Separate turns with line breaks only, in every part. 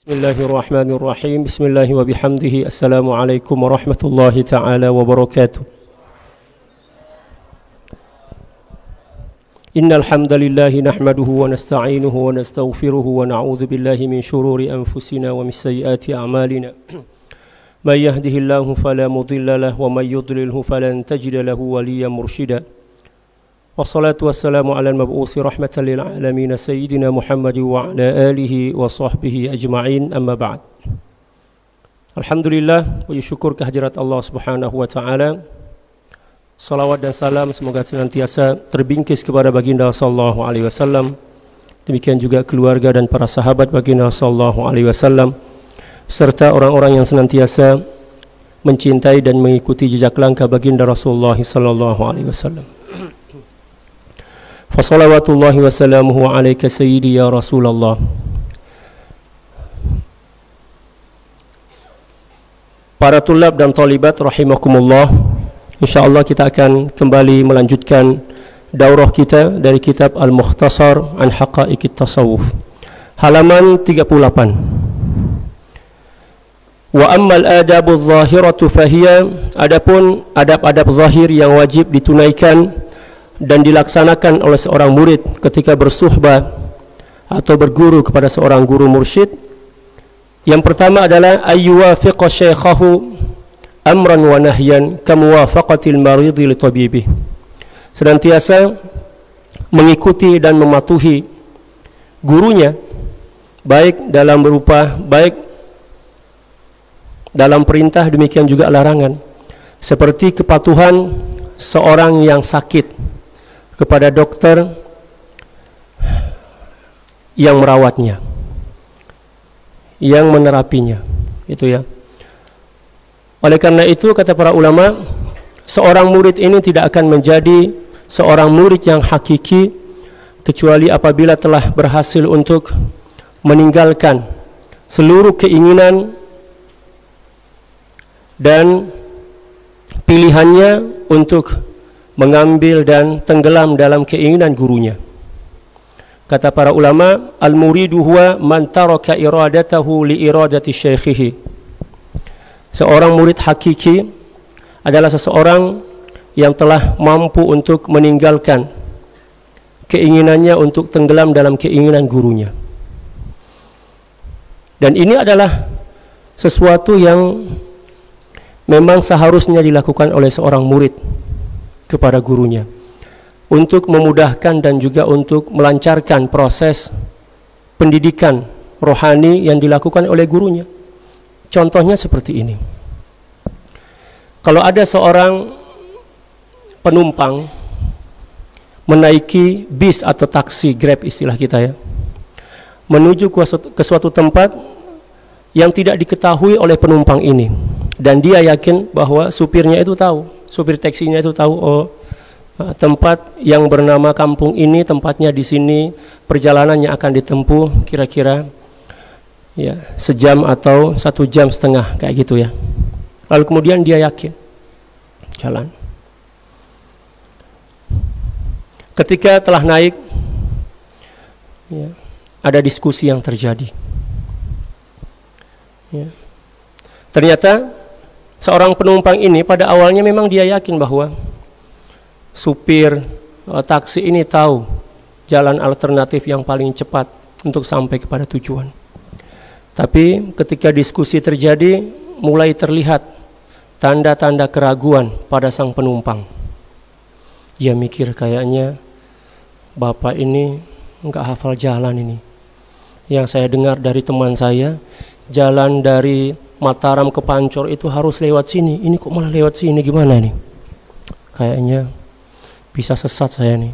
Bismillahirrahmanirrahim. Bismillahi wa bihamdihi. Assalamualaikum warahmatullahi ta'ala wabarakatuh. Innal hamdalillahi nahmaduhu wa nasta'inuhu wa nastaghfiruhu wa na'udzu billahi min shururi anfusina wa min sayyiati a'malina. May yahdihillahu fala mudilla lahu wa may yudlilhu falan tajida lahu waliyyan mursyida. Wassalatu wassalamu ala al-mab'uthi rahmatan lil alamin sayyidina Muhammad wa ala alihi wa sahbihi ajma'in, amma ba'd. Alhamdulillah, puji syukur kehadirat Allah Subhanahu wa taala. Salawat dan salam semoga senantiasa terbingkis kepada baginda sallallahu alaihi wasallam. Demikian juga keluarga dan para sahabat baginda sallallahu alaihi wasallam serta orang-orang yang senantiasa mencintai dan mengikuti jejak langkah baginda Rasulullah sallallahu alaihi wasallam. Fassalawatullahi wassalamuhu alaika sayyidi ya Rasulullah. Para tulab dan talibat rahimakumullah, insyaallah kita akan kembali melanjutkan daurah kita dari kitab Al-Mukhtasar an Haqa'iqit Tasawuf, halaman 38. Wa ammal adabuz zahiratu fahiya, adapun adab-adab zahir yang wajib ditunaikan dan dilaksanakan oleh seorang murid ketika bersuhbah atau berguru kepada seorang guru mursyid. Yang pertama adalah ayyuwafiqa syaikhahu amran wa nahyan kamuwafaqatil maridi li tabibih. Senantiasa mengikuti dan mematuhi gurunya, baik dalam perintah demikian juga larangan, seperti kepatuhan seorang yang sakit kepada dokter yang merawatnya, yang menerapinya, itu ya. Oleh karena itu kata para ulama, seorang murid ini tidak akan menjadi seorang murid yang hakiki kecuali apabila telah berhasil untuk meninggalkan seluruh keinginan dan pilihannya untuk mengambil dan tenggelam dalam keinginan gurunya. Kata para ulama, al-muridu huwa man taraka iradatahu li iradati syaikhihi. Seorang murid hakiki adalah seseorang yang telah mampu untuk meninggalkan keinginannya untuk tenggelam dalam keinginan gurunya. Dan ini adalah sesuatu yang memang seharusnya dilakukan oleh seorang murid kepada gurunya untuk memudahkan dan juga untuk melancarkan proses pendidikan rohani yang dilakukan oleh gurunya. Contohnya seperti ini. Kalau ada seorang penumpang menaiki bis atau taksi, Grab istilah kita ya, menuju ke suatu tempat yang tidak diketahui oleh penumpang ini, dan dia yakin bahwa supirnya itu tahu, supir taksinya itu tahu, oh tempat yang bernama kampung ini tempatnya di sini, perjalanannya akan ditempuh kira-kira ya sejam atau 1,5 jam kayak gitu ya. Lalu kemudian dia yakin jalan. Ketika telah naik ya, ada diskusi yang terjadi ya. Ternyata seorang penumpang ini pada awalnya memang dia yakin bahwa supir taksi ini tahu jalan alternatif yang paling cepat untuk sampai kepada tujuan. Tapi ketika diskusi terjadi, mulai terlihat tanda-tanda keraguan pada sang penumpang. Dia mikir, kayaknya bapak ini enggak hafal jalan ini. Yang saya dengar dari teman saya, jalan dari Mataram ke Pancor itu harus lewat sini. Ini kok malah lewat sini, gimana nih? Kayaknya bisa sesat saya nih.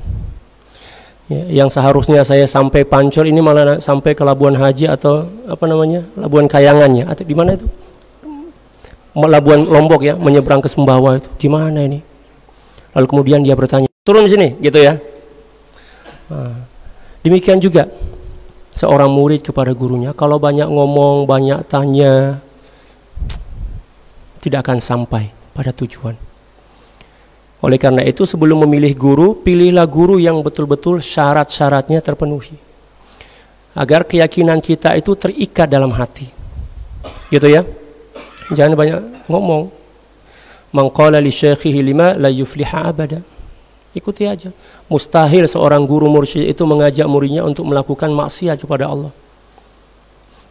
Ya, yang seharusnya saya sampai Pancor ini malah sampai ke Labuan Haji atau apa namanya, Labuan Kayangannya atau di mana itu? Labuan Lombok ya, menyeberang ke Sumbawa itu. Gimana ini? Lalu kemudian dia bertanya, turun di sini, gitu ya. Nah, demikian juga seorang murid kepada gurunya, kalau banyak ngomong, banyak tanya, tidak akan sampai pada tujuan. Oleh karena itu sebelum memilih guru, pilihlah guru yang betul-betul syarat-syaratnya terpenuhi. agar keyakinan kita itu terikat dalam hati. Gitu ya. Jangan banyak ngomong. Man qala li syaikhihi lima la yufliha abada. Ikuti aja. Mustahil seorang guru mursyid itu mengajak muridnya untuk melakukan maksiat kepada Allah.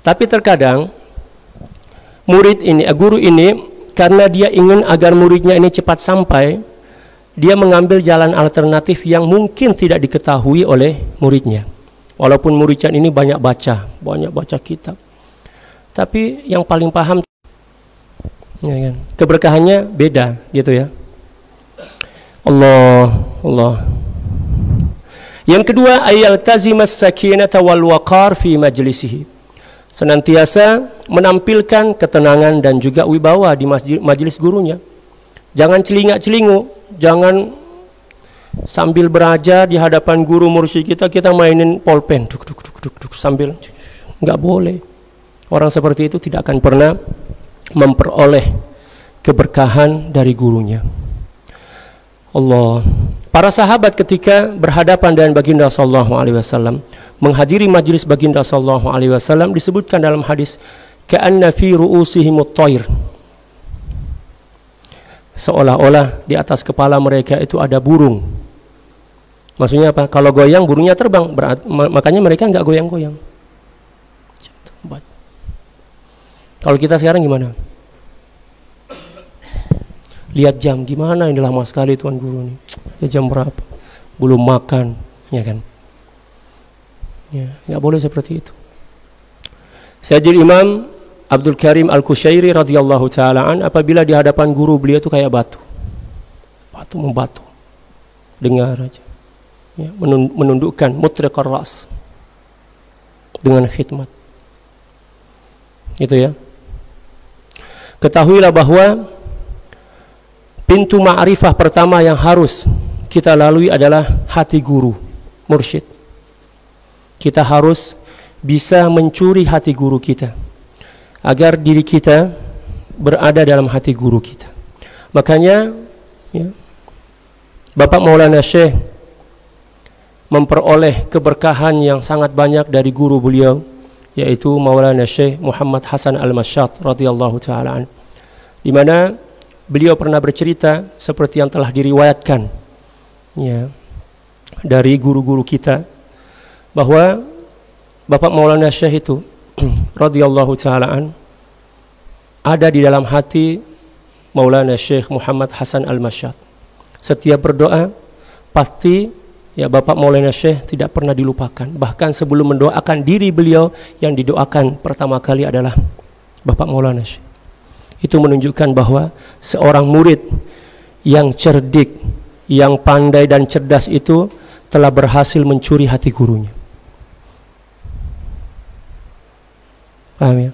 Tapi terkadang guru ini karena dia ingin agar muridnya ini cepat sampai, dia mengambil jalan alternatif yang mungkin tidak diketahui oleh muridnya. Walaupun muridnya ini banyak baca kitab. Tapi yang paling paham, ya kan, keberkahannya beda gitu ya. Allah. Yang kedua, ayaltazimas sakinata wal waqar fi majlisihi. Senantiasa menampilkan ketenangan dan juga wibawa di majelis gurunya. Jangan celingak-celingu, jangan sambil berajar di hadapan guru mursyid kita mainin polpen duk sambil, enggak boleh. Orang seperti itu tidak akan pernah memperoleh keberkahan dari gurunya. Allah. Para sahabat ketika berhadapan dengan baginda sallallahu alaihi wasallam, menghadiri majlis baginda sallallahu alaihi wasallam, disebutkan dalam hadis ka'anna fi ru'usihimut thair. Seolah-olah di atas kepala mereka itu ada burung. Maksudnya apa? Kalau goyang burungnya terbang, makanya mereka enggak goyang-goyang. Kalau kita sekarang gimana? Lihat jam, gimana ini lama sekali tuan guru nih. Ya jam berapa? Belum makan, ya kan? Ya, nggak boleh seperti itu. Sayyidil Imam Abdul Karim Al-Kushairi radhiyallahu taala an, apabila di hadapan guru beliau itu kayak batu membatu. Dengar aja. Ya, menundukkan mutriqar ras dengan khidmat. Itu ya. Ketahuilah bahwa pintu ma'rifah pertama yang harus kita lalui adalah hati guru, mursyid. Kita harus bisa mencuri hati guru kita agar diri kita berada dalam hati guru kita. Makanya ya, Bapak Maulana Syekh memperoleh keberkahan yang sangat banyak dari guru beliau, yaitu Maulana Syekh Muhammad Hasan Al-Masyat radhiyallahu taala an, di mana beliau pernah bercerita seperti yang telah diriwayatkan ya dari guru-guru kita, bahwa Bapak Maulana Syekh itu radhiyallahu taala an ada di dalam hati Maulana Syekh Muhammad Hasan Al-Masyat. Setiap berdoa pasti ya Bapak Maulana Syekh tidak pernah dilupakan. Bahkan sebelum mendoakan diri beliau, yang didoakan pertama kali adalah Bapak Maulana Syekh. Itu menunjukkan bahwa seorang murid yang cerdik, yang pandai dan cerdas itu telah berhasil mencuri hati gurunya. Paham ya?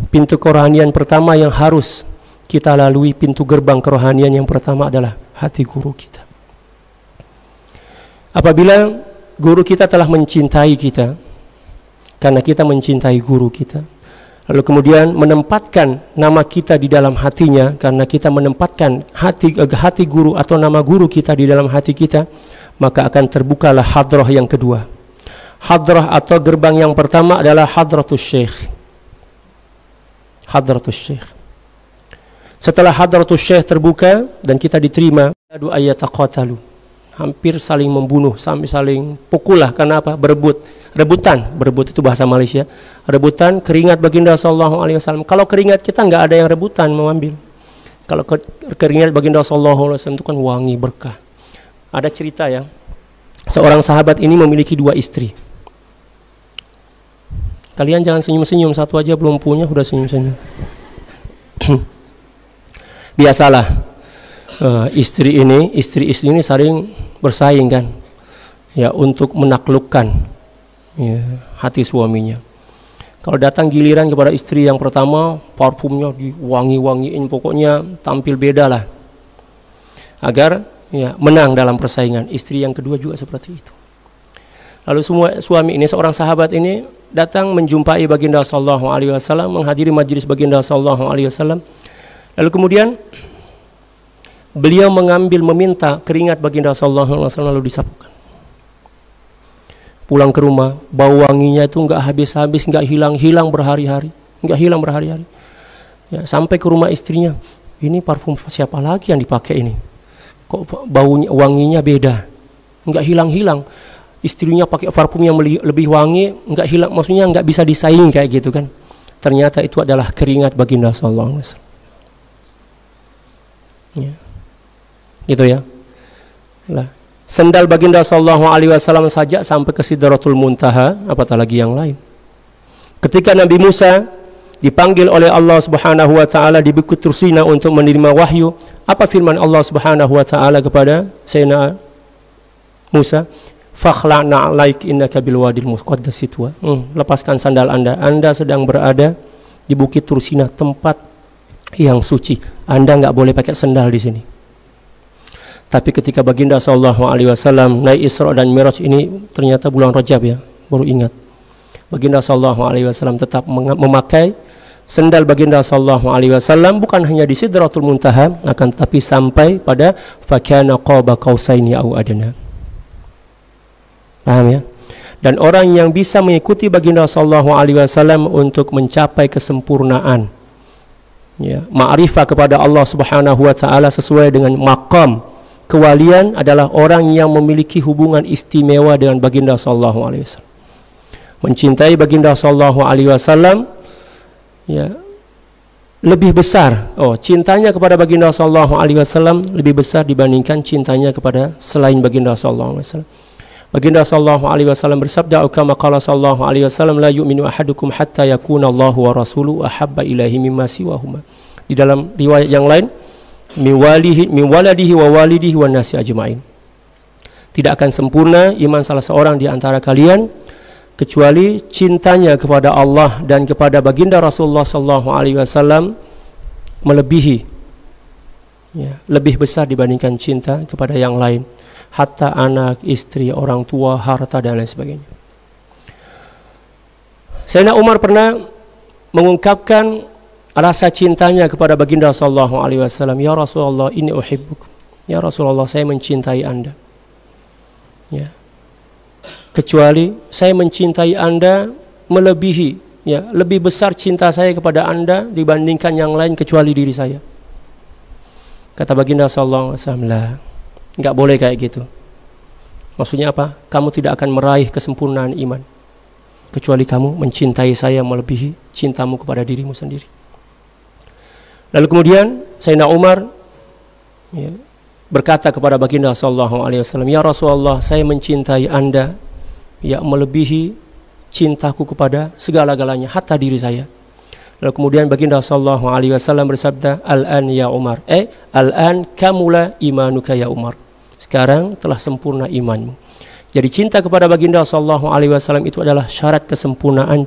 Pintu kerohanian pertama yang harus kita lalui, pintu gerbang kerohanian yang pertama adalah hati guru kita. Apabila guru kita telah mencintai kita, karena kita mencintai guru kita, lalu kemudian menempatkan nama kita di dalam hatinya, karena kita menempatkan hati guru atau nama guru kita di dalam hati kita, maka akan terbukalah hadrah yang kedua. Hadrah atau gerbang yang pertama adalah hadratus syekh. Hadratus syekh. Setelah hadratus syekh terbuka dan kita diterima, adu ayataqatalu, hampir saling membunuh, sampai saling pukul lah. Karena apa? Rebutan itu bahasa Malaysia. Rebutan keringat baginda sallallahu alaihi wasallam. Kalau keringat kita nggak ada yang rebutan mengambil. Kalau keringat baginda sallallahu alaihi wasallam itu kan wangi, berkah. Ada cerita ya, seorang sahabat ini memiliki 2 istri. Kalian jangan senyum-senyum, satu aja belum punya udah senyum-senyum. Biasalah, istri ini saling bersaing kan, ya, untuk menaklukkan ya, hati suaminya. Kalau datang giliran kepada istri yang pertama, parfumnya diwangi-wangiin, pokoknya tampil beda lah, agar ya menang dalam persaingan. Istri yang kedua juga seperti itu. Lalu semua suami ini, seorang sahabat ini datang menjumpai baginda sallallahu alaihi wasallam, menghadiri majelis baginda sallallahu alaihi wasallam. Lalu kemudian beliau meminta keringat baginda sallallahu alaihi wasallam lalu disapukan. pulang ke rumah, bau wanginya itu nggak habis-habis, nggak hilang-hilang berhari-hari, Ya, sampai ke rumah istrinya, ini parfum siapa lagi yang dipakai ini? Kok baunya, wanginya beda, nggak hilang-hilang. Istrinya pakai parfum yang lebih wangi, nggak hilang, maksudnya nggak bisa disaing kayak gitu kan? Ternyata itu adalah keringat baginda sallallahu alaihi wasallam. Ya. Gitu ya. Lah, sendal baginda sallallahu alaihi wasallam saja sampai ke Sidratul Muntaha, apatah lagi yang lain. Ketika Nabi Musa dipanggil oleh Allah Subhanahu wa taala di Bukit Tursina untuk menerima wahyu, apa firman Allah Subhanahu wa taala kepada Sayyidina Musa? Fakhla'na 'alaik innaka bil wadil muqaddas tuwa. Lepaskan sandal Anda sedang berada di Bukit Tursina, tempat yang suci. Anda enggak boleh pakai sandal di sini. Tapi ketika baginda sallallahu alaihi wasallam naik Isra dan Mi'raj, ini ternyata bulan Rajab ya, baru ingat. Baginda sallallahu alaihi wasallam tetap memakai sandal baginda sallallahu alaihi wasallam, bukan hanya di Sidratul Muntaha, akan tetapi sampai pada fakana qaba qausaini au adna. Paham ya? Dan orang yang bisa mengikuti baginda sallallahu alaihi wasallam untuk mencapai kesempurnaan, ya, ma'rifah kepada Allah Subhanahu wa taala sesuai dengan maqam kewalian, adalah orang yang memiliki hubungan istimewa dengan baginda sallallahu alaihi wasallam. Mencintai baginda sallallahu alaihi wasallam, ya, lebih besar. Cintanya kepada baginda sallallahu alaihi wasallam lebih besar dibandingkan cintanya kepada selain baginda sallallahu alaihi wasallam. Baginda sallallahu alaihi wasallam bersabda, kama qala sallallahu alaihi wasallam, la yu'minu ahadukum hatta yakuna Allahu wa rasuluhu ahabba ilaihi mimma siwahuma. Di dalam riwayat yang lain, min waladihi wa walidihi wan nasi ajmain. Tidak akan sempurna iman salah seorang di antara kalian kecuali cintanya kepada Allah dan kepada baginda Rasulullah sallallahu alaihi wasallam melebihi, ya, lebih besar dibandingkan cinta kepada yang lain, hatta anak, istri, orang tua, harta dan lain sebagainya. Sayyidina Umar pernah mengungkapkan rasa cintanya kepada baginda sallallahu alaihi wasallam, ya Rasulullah inni uhibbuk. Ya Rasulullah, saya mencintai Anda. Ya. Kecuali saya mencintai Anda melebihi, ya, lebih besar cinta saya kepada Anda dibandingkan yang lain kecuali diri saya. Kata baginda sallallahu alaihi wasallam, enggak boleh kayak gitu. Maksudnya apa? Kamu tidak akan meraih kesempurnaan iman kecuali kamu mencintai saya melebihi cintamu kepada dirimu sendiri. Lalu kemudian Sayyidina Umar, ya, berkata kepada baginda sallallahu alaihi wasallam, ya Rasulullah, saya mencintai Anda, ya, melebihi cintaku kepada segala-galanya, hatta diri saya. Lalu kemudian baginda sallallahu alaihi wasallam bersabda, al-an ya Umar, al-an kamula imanuka ya Umar. Sekarang telah sempurna imanmu. Jadi cinta kepada baginda sallallahu alaihi wasallam itu adalah syarat kesempurnaan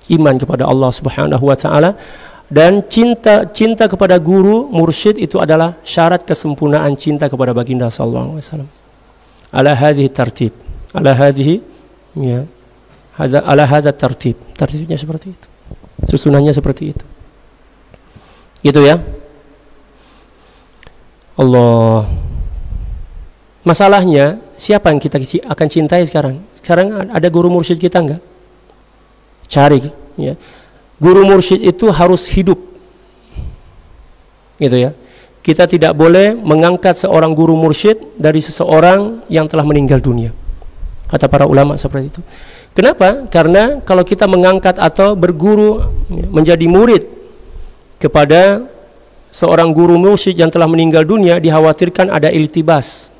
iman kepada Allah Subhanahu wa taala, dan cinta kepada guru mursyid itu adalah syarat kesempurnaan cinta kepada baginda sallallahu alaihi wasallam. Ala hadhihi tartib. Ala hadhihi, ya, ala hadha tartib. Tartibnya seperti itu. Susunannya seperti itu. Gitu ya. Allah. Masalahnya, siapa yang kita akan cintai sekarang? Sekarang ada guru mursyid kita enggak? Cari, ya. Guru mursyid itu harus hidup. Gitu ya. Kita tidak boleh mengangkat seorang guru mursyid dari seseorang yang telah meninggal dunia. Kata para ulama seperti itu. Kenapa? Karena kalau kita mengangkat atau berguru, menjadi murid kepada seorang guru mursyid yang telah meninggal dunia, dikhawatirkan ada iltibas,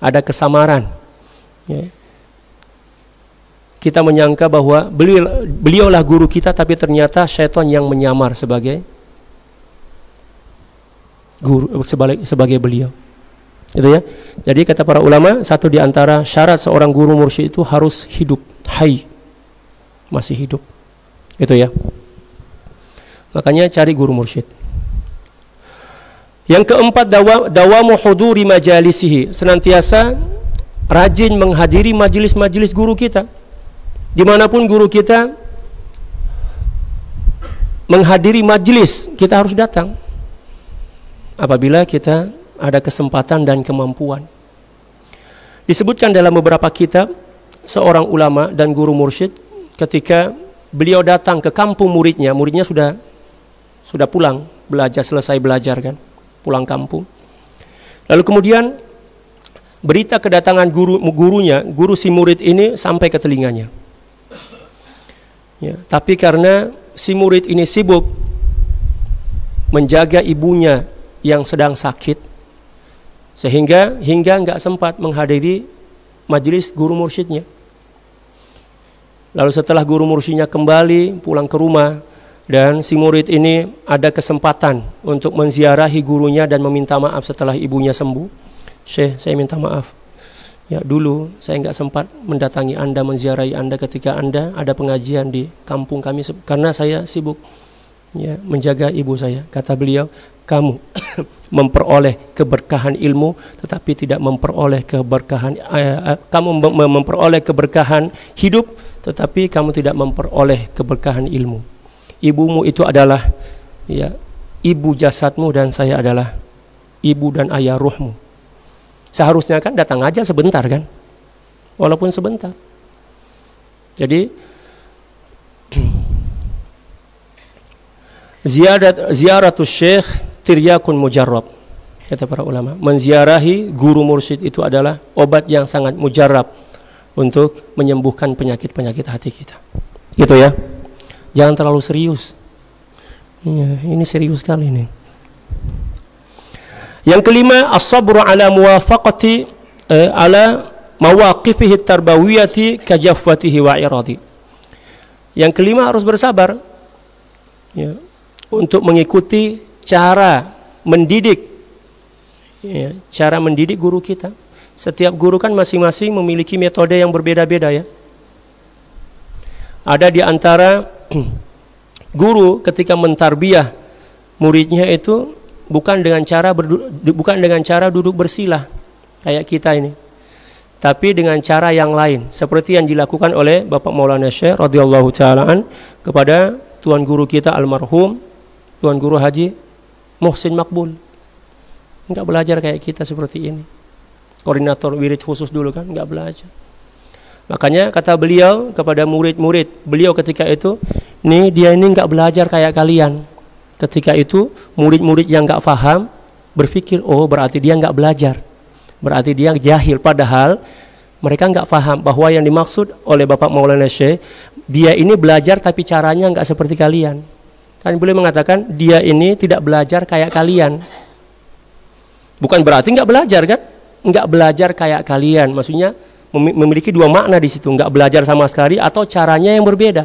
ada kesamaran, ya. Kita menyangka bahwa beliaulah guru kita, tapi ternyata syaitan yang menyamar sebagai guru, sebagai beliau. Itu ya. Jadi kata para ulama, satu di antara syarat seorang guru mursyid itu harus hidup, hayy, masih hidup. Itu ya. Makanya cari guru mursyid. Yang keempat, dawamu huduri majalisihi, senantiasa rajin menghadiri majelis-majelis guru kita. Dimanapun guru kita menghadiri majelis, kita harus datang apabila kita ada kesempatan dan kemampuan. Disebutkan dalam beberapa kitab, seorang ulama dan guru mursyid ketika beliau datang ke kampung muridnya sudah pulang belajar, selesai belajar kan, pulang kampung. Lalu kemudian berita kedatangan guru si murid ini sampai ke telinganya. Ya, tapi karena si murid ini sibuk menjaga ibunya yang sedang sakit, sehingga nggak sempat menghadiri majelis guru mursyidnya. Lalu setelah guru mursyidnya kembali pulang ke rumah, dan si murid ini ada kesempatan untuk menziarahi gurunya dan meminta maaf setelah ibunya sembuh. Syekh, saya minta maaf. Ya, dulu saya nggak sempat mendatangi Anda, menziarahi Anda ketika Anda ada pengajian di kampung kami karena saya sibuk ya, menjaga ibu saya. Kata beliau, kamu memperoleh keberkahan ilmu tetapi tidak memperoleh keberkahan kamu memperoleh keberkahan hidup tetapi kamu tidak memperoleh keberkahan ilmu. Ibumu itu adalah ya, ibu jasadmu dan saya adalah ibu dan ayah ruhmu. Seharusnya kan datang aja sebentar kan, walaupun sebentar. Jadi ziaratus syekh tiryakun mujarrab, kata para ulama. Menziarahi guru mursyid itu adalah obat yang sangat mujarrab untuk menyembuhkan penyakit-penyakit hati kita. Gitu ya. Jangan terlalu serius. Ya, ini serius sekali nih. Yang kelima, as-sabru ala muwafaqati ala mawaqifihi tarbawiyati kajaffatihi wa iradi. Yang kelima, harus bersabar ya, untuk mengikuti cara mendidik ya, cara mendidik guru kita. Setiap guru kan masing-masing memiliki metode yang berbeda-beda ya. Ada di antara guru ketika mentarbiyah muridnya itu bukan dengan cara duduk bersilah kayak kita ini, tapi dengan cara yang lain, seperti yang dilakukan oleh Bapak Maulana Syekh radhiyallahu taala an kepada tuan guru kita almarhum Tuan Guru Haji Muhsin Makbul. Enggak belajar kayak kita seperti ini. Koordinator wirid khusus dulu kan enggak belajar. Makanya kata beliau kepada murid-murid beliau ketika itu, dia ini enggak belajar kayak kalian. Ketika itu murid-murid yang enggak paham berpikir, oh berarti dia enggak belajar, berarti dia jahil. Padahal mereka enggak paham bahwa yang dimaksud oleh Bapak Maulana Syekh, dia ini belajar tapi caranya enggak seperti kalian. Kan boleh mengatakan dia ini tidak belajar kayak kalian. Bukan berarti enggak belajar kan? Enggak belajar kayak kalian, maksudnya memiliki dua makna di situ, enggak belajar sama sekali atau caranya yang berbeda.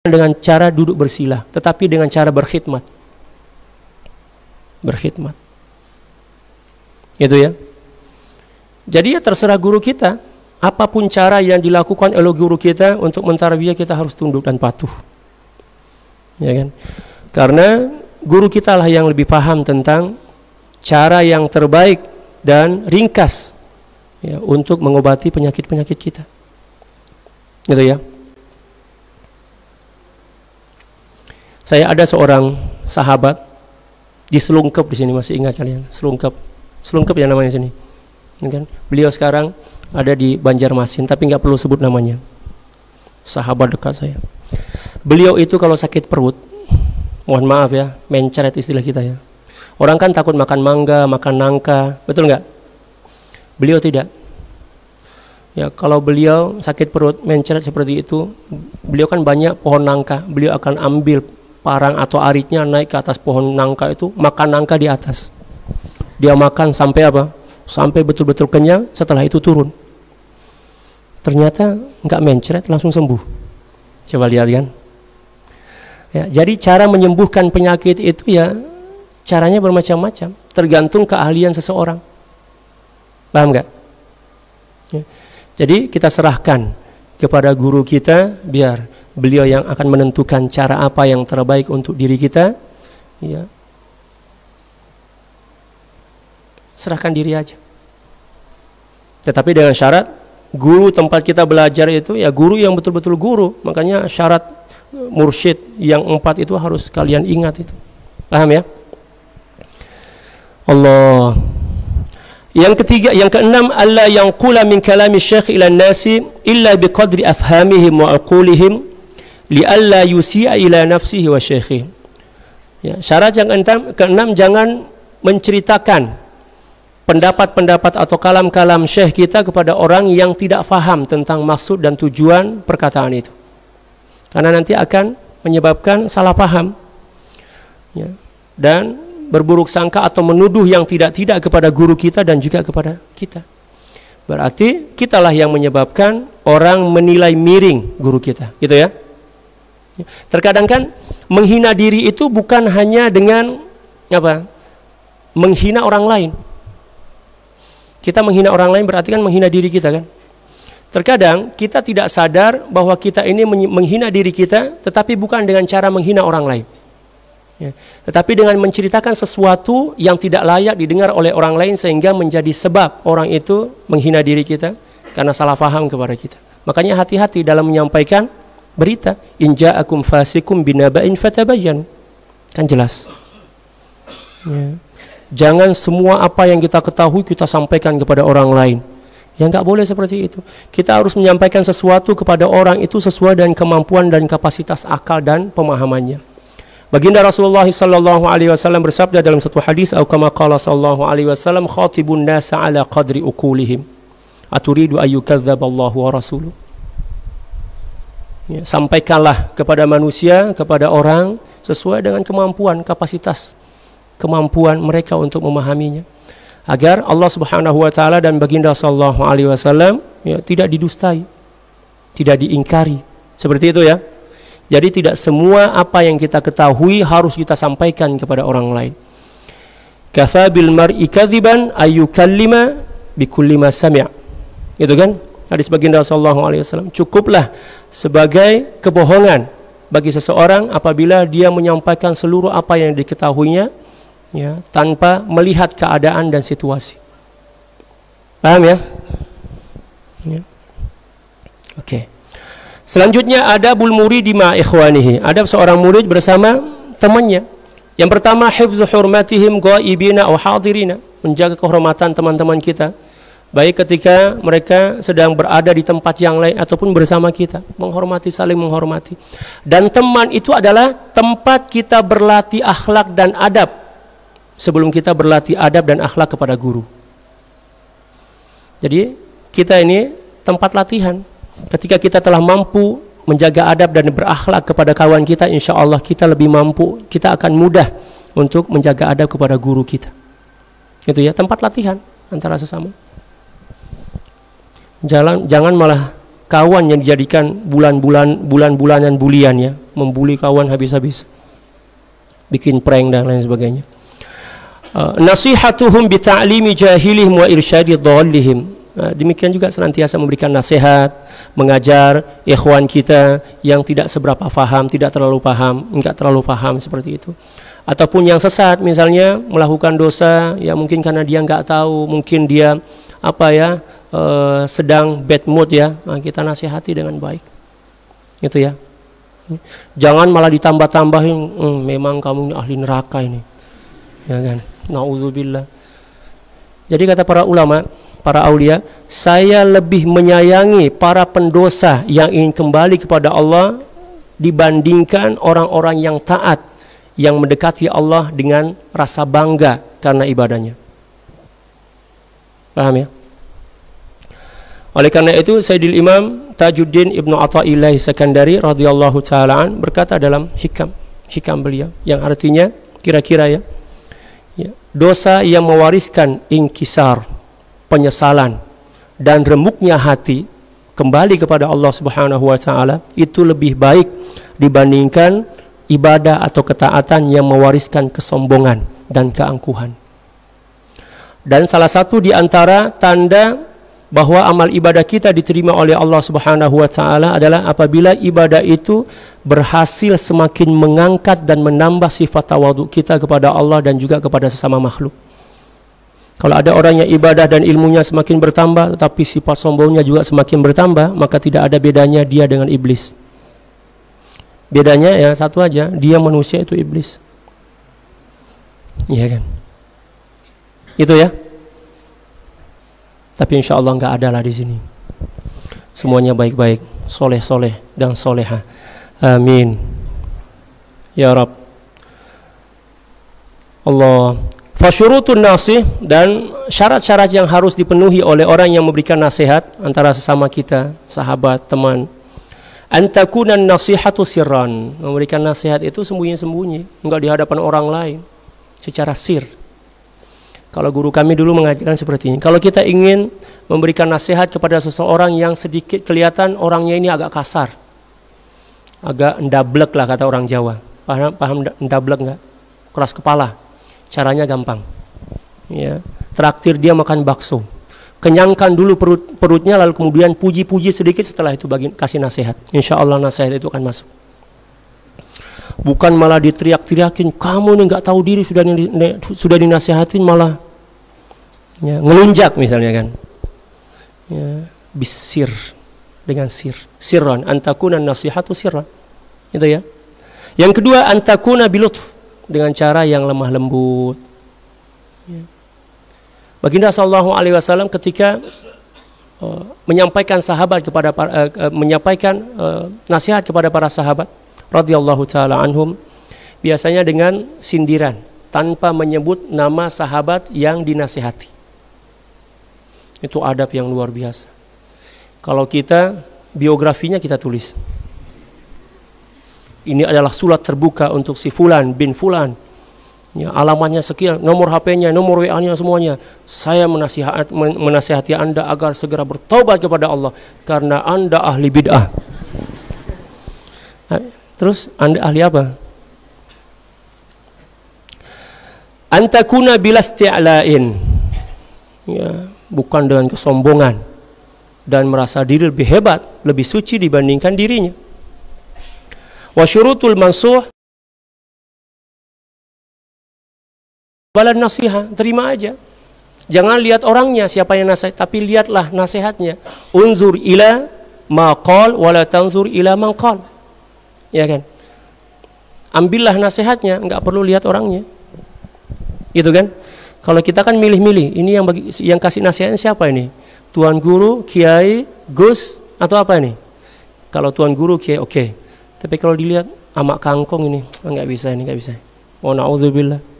Dengan cara duduk bersilah, tetapi dengan cara berkhidmat. Berkhidmat. Itu ya. Jadi ya terserah guru kita, apapun cara yang dilakukan oleh guru kita untuk mentarbiyah, kita harus tunduk dan patuh. Ya kan? Karena guru kita lah yang lebih paham tentang cara yang terbaik dan ringkas ya, untuk mengobati penyakit-penyakit kita. Gitu ya. Saya ada seorang sahabat di Selungkep di sini, masih ingat kalian? Selungkep ya namanya sini. Kan? Beliau sekarang ada di Banjarmasin, tapi nggak perlu sebut namanya. Sahabat dekat saya. Beliau itu kalau sakit perut, mohon maaf ya, mencret istilah kita ya. Orang kan takut makan mangga, makan nangka, betul nggak? Beliau tidak. Ya, kalau beliau sakit perut, mencret seperti itu, beliau kan banyak pohon nangka, beliau akan ambil parang atau aritnya, naik ke atas pohon nangka itu, makan nangka di atas. Dia makan sampai apa? Sampai betul-betul kenyang, setelah itu turun. Ternyata nggak mencret, langsung sembuh. Coba lihat kan. Ya, jadi cara menyembuhkan penyakit itu ya caranya bermacam-macam, tergantung keahlian seseorang. Paham nggak? Ya. Jadi kita serahkan kepada guru kita, biar beliau yang akan menentukan cara apa yang terbaik untuk diri kita. Ya. Serahkan diri aja. Tetapi dengan syarat guru tempat kita belajar itu ya guru yang betul-betul guru. Makanya syarat mursyid yang 4 itu harus kalian ingat itu. Paham ya? Allah. Yang ketiga, yang keenam, alla yanqula min kalami syekh ila nasi illa biqadri afhamihim wa aqulihim lialla yusi'a ila nafsihi wa syekhihi. Ya, syarat yang keenam, jangan menceritakan pendapat-pendapat atau kalam-kalam syekh kita kepada orang yang tidak faham tentang maksud dan tujuan perkataan itu. Karena nanti akan menyebabkan salah paham. Ya, dan berburuk sangka atau menuduh yang tidak-tidak kepada guru kita dan juga kepada kita. Berarti kitalah yang menyebabkan orang menilai miring guru kita, gitu ya. Terkadang kan menghina diri itu bukan hanya dengan apa? Menghina orang lain. Kita menghina orang lain berarti kan menghina diri kita kan. Terkadang kita tidak sadar bahwa kita ini menghina diri kita, tetapi bukan dengan cara menghina orang lain. Ya. Tetapi dengan menceritakan sesuatu yang tidak layak didengar oleh orang lain sehingga menjadi sebab orang itu menghina diri kita karena salah faham kepada kita. Makanya hati-hati dalam menyampaikan berita. In ja'akum fasikum binaba'in fatabayyanu. Kan jelas. Ya. Jangan semua apa yang kita ketahui kita sampaikan kepada orang lain. Ya enggak boleh seperti itu. Kita harus menyampaikan sesuatu kepada orang itu sesuai dengan kemampuan dan kapasitas akal dan pemahamannya. Baginda Rasulullah sallallahu alaihi wasallam bersabda dalam satu hadis, atau kama qala sallallahu alaihi wasallam, khatibun nasa ala qadri uqulihim aturidu ayyukadzdzaballahu wa rasuluh. Ya, sampaikanlah kepada manusia, kepada orang sesuai dengan kemampuan, kapasitas, kemampuan mereka untuk memahaminya, agar Allah Subhanahu wa taala dan baginda sallallahu alaihi wasallam ya, tidak didustai, tidak diingkari. Seperti itu ya. Jadi tidak semua apa yang kita ketahui harus kita sampaikan kepada orang lain. Kafa bil mar'i kadziban ayyukallima bikulli ma sami'. Itu kan hadis baginda sallallahu alaihi wasallam. Cukuplah sebagai kebohongan bagi seseorang apabila dia menyampaikan seluruh apa yang diketahuinya ya, tanpa melihat keadaan dan situasi. Paham ya? Ya. Oke. Selanjutnya adabul muridi ma ikhwanihi. Adab seorang murid bersama temannya. Yang pertama, hifdzu hurmatihim ghaibina aw hadirina, menjaga kehormatan teman-teman kita baik ketika mereka sedang berada di tempat yang lain ataupun bersama kita, menghormati, saling menghormati. Dan teman itu adalah tempat kita berlatih akhlak dan adab sebelum kita berlatih adab dan akhlak kepada guru. Jadi kita ini tempat latihan. Ketika kita telah mampu menjaga adab dan berakhlak kepada kawan kita, insya Allah kita lebih mampu, kita akan mudah untuk menjaga adab kepada guru kita. Itu ya, tempat latihan antara sesama. Jangan malah kawan yang dijadikan bulan-bulanan bulian ya, membuli kawan habis-habis, bikin prank dan lain sebagainya. Nasihatuhum bi ta'limi jahilihim wa irsyadi dhallihim. Demikian juga senantiasa memberikan nasihat, mengajar ikhwan kita yang tidak seberapa paham, tidak terlalu paham, enggak terlalu paham seperti itu. Ataupun yang sesat, misalnya melakukan dosa, ya mungkin karena dia enggak tahu, mungkin dia sedang bad mood ya, nah, kita nasihati dengan baik. Gitu ya. Jangan malah ditambah-tambahin, memang kamu ahli neraka ini. Ya kan? Nauzubillah. Jadi kata para ulama, para aulia, saya lebih menyayangi para pendosa yang ingin kembali kepada Allah dibandingkan orang-orang yang taat yang mendekati Allah dengan rasa bangga karena ibadahnya. Paham ya? Oleh karena itu Sayyidil Imam Tajuddin Ibnu Athaillah Sakandari radhiyallahu taala an berkata dalam hikam beliau yang artinya kira-kira ya, dosa yang mewariskan inkisar, penyesalan dan remuknya hati kembali kepada Allah Subhanahu wa taala itu lebih baik dibandingkan ibadah atau ketaatan yang mewariskan kesombongan dan keangkuhan. Dan salah satu di antara tanda bahwa amal ibadah kita diterima oleh Allah Subhanahu wa taala adalah apabila ibadah itu berhasil semakin mengangkat dan menambah sifat tawadhu kita kepada Allah dan juga kepada sesama makhluk. Kalau ada orang yang ibadah dan ilmunya semakin bertambah tetapi sifat sombongnya juga semakin bertambah, maka tidak ada bedanya dia dengan iblis. Bedanya ya satu aja, dia manusia itu iblis. Iya kan? Itu ya. Tapi insya Allah nggak ada lah di sini. Semuanya baik-baik, soleh-soleh dan soleha. Amin. Ya Rabb. Allah. Fasyurutun nasih, dan syarat-syarat yang harus dipenuhi oleh orang yang memberikan nasihat antara sesama kita, sahabat, teman. Antakunan nasihatu sirran, memberikan nasihat itu sembunyi-sembunyi, enggak di hadapan orang lain, secara sir. Kalau guru kami dulu mengajarkan seperti ini. Kalau kita ingin memberikan nasihat kepada seseorang yang sedikit kelihatan orangnya ini agak kasar, agak ndablek lah kata orang Jawa. Paham ndablek enggak? Keras kepala. Caranya gampang. Ya, traktir dia makan bakso. Kenyangkan dulu perutnya, lalu kemudian puji-puji sedikit, setelah itu kasih nasihat. Insya Allah nasihat itu akan masuk. Bukan malah diteriak-teriakin, kamu nih nggak tahu diri, sudah dinasihatin malah ya, ngelunjak misalnya kan. Ya, bisir, dengan sir. Sirran, antakunan nasihatu sirran. Itu ya. Yang kedua, antakuna bilutf, dengan cara yang lemah lembut. Ya. Baginda sallallahu alaihi wasallam ketika menyampaikan nasihat kepada para sahabat radhiyallahu taala anhum, biasanya dengan sindiran tanpa menyebut nama sahabat yang dinasihati. Itu adab yang luar biasa. Kalau kita biografinya kita tulis. Ini adalah surat terbuka untuk si Fulan bin Fulan. Ya, alamatnya sekian, nomor HP-nya, nomor WA-nya semuanya. Saya menasihati Anda agar segera bertobat kepada Allah karena Anda ahli bid'ah. Terus Anda ahli apa? Antakuna bilasti'la'in. Ya, bukan dengan kesombongan dan merasa diri lebih hebat, lebih suci dibandingkan dirinya. Wa syurutul mansuh balan nasihat, terima aja. Jangan lihat orangnya siapa yang nasihat, tapi lihatlah nasihatnya. Unzur ila ma qal wa la tanzur ila man qal. Ya kan? Ambillah nasihatnya, enggak perlu lihat orangnya. Gitu kan? Kalau kita kan milih-milih, ini yang kasih nasihatnya siapa ini? Tuan guru, kiai, gus atau apa ini? Kalau tuan guru, kiai, oke. Tapi kalau dilihat amak kangkung ini, enggak bisa ini, enggak bisa. Wa na'udzubillah.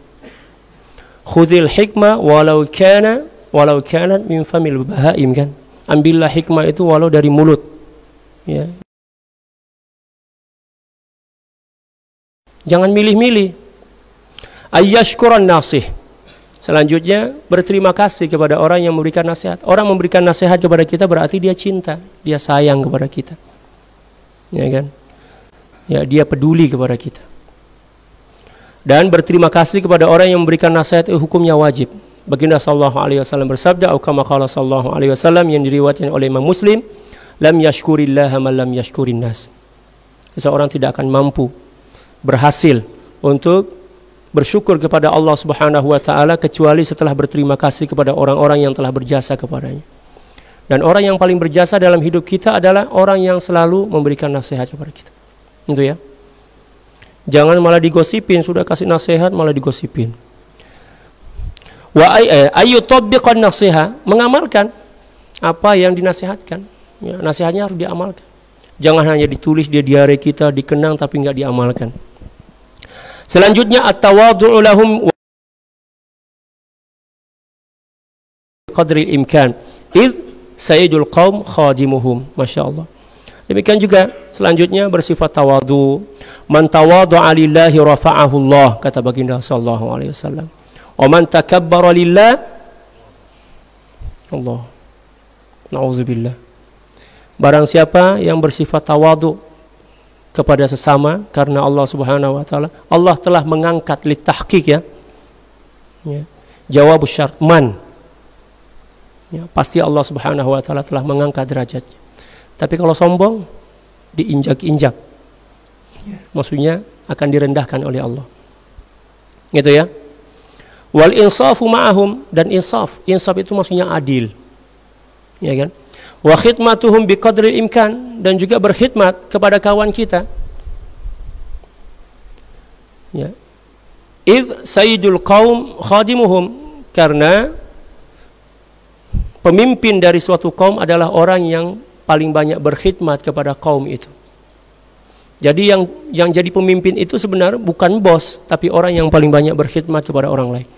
Khudhil hikmah walau kana min famil bahaim kan. Ambillah hikmah itu walau dari mulut. Ya. Jangan milih-milih. Ayyashkuran nasih. Selanjutnya berterima kasih kepada orang yang memberikan nasihat. Orang memberikan nasihat kepada kita berarti dia cinta, dia sayang kepada kita. Ya kan? Ya, dia peduli kepada kita. Dan berterima kasih kepada orang yang memberikan nasihat, hukumnya wajib. Baginda sallallahu alaihi wasallam bersabda, atau kama qala sallallahu alaihi wasallam, yang diriwayatkan oleh Imam Muslim, lam yashkurillaha man lam yashkurin nas. Seseorang tidak akan mampu berhasil untuk bersyukur kepada Allah Subhanahu wa taala kecuali setelah berterima kasih kepada orang-orang yang telah berjasa kepadanya. Dan orang yang paling berjasa dalam hidup kita adalah orang yang selalu memberikan nasihat kepada kita. Itu ya. Jangan malah digosipin, sudah kasih nasihat malah digosipin. Wa ayyutabbiqan nasiha, mengamalkan apa yang dinasihatkan. Ya, nasihatnya harus diamalkan. Jangan hanya ditulis di diari kita, dikenang tapi enggak diamalkan. Selanjutnya at-tawadhu'u lahum qadri imkan id sayyidul qaum khadimuhum. Masyaallah. Demikian juga selanjutnya bersifat tawadu. Man tawadha'a lillahi rafa'ahu Allah, kata baginda sallallahu alaihi wasallam. Wa man takabbara lillah Allah. Nauzubillah. Barang siapa yang bersifat tawadu kepada sesama karena Allah Subhanahu wa taala, Allah telah mengangkat litahqiq ya. Jawab syarat man. Ya, pasti Allah Subhanahu wa taala telah mengangkat derajatnya. Tapi kalau sombong, diinjak-injak. Maksudnya akan direndahkan oleh Allah. Gitu ya. Wal insafu ma'ahum, dan insaf. Insaf itu maksudnya adil. Ya kan? Wa khidmatuhum biqadri imkan, dan juga berkhidmat kepada kawan kita. Ya. Id sayyidul qaum khadimuhum, karena pemimpin dari suatu kaum adalah orang yang paling banyak berkhidmat kepada kaum itu. Jadi yang jadi pemimpin itu sebenarnya bukan bos, tapi orang yang paling banyak berkhidmat kepada orang lain.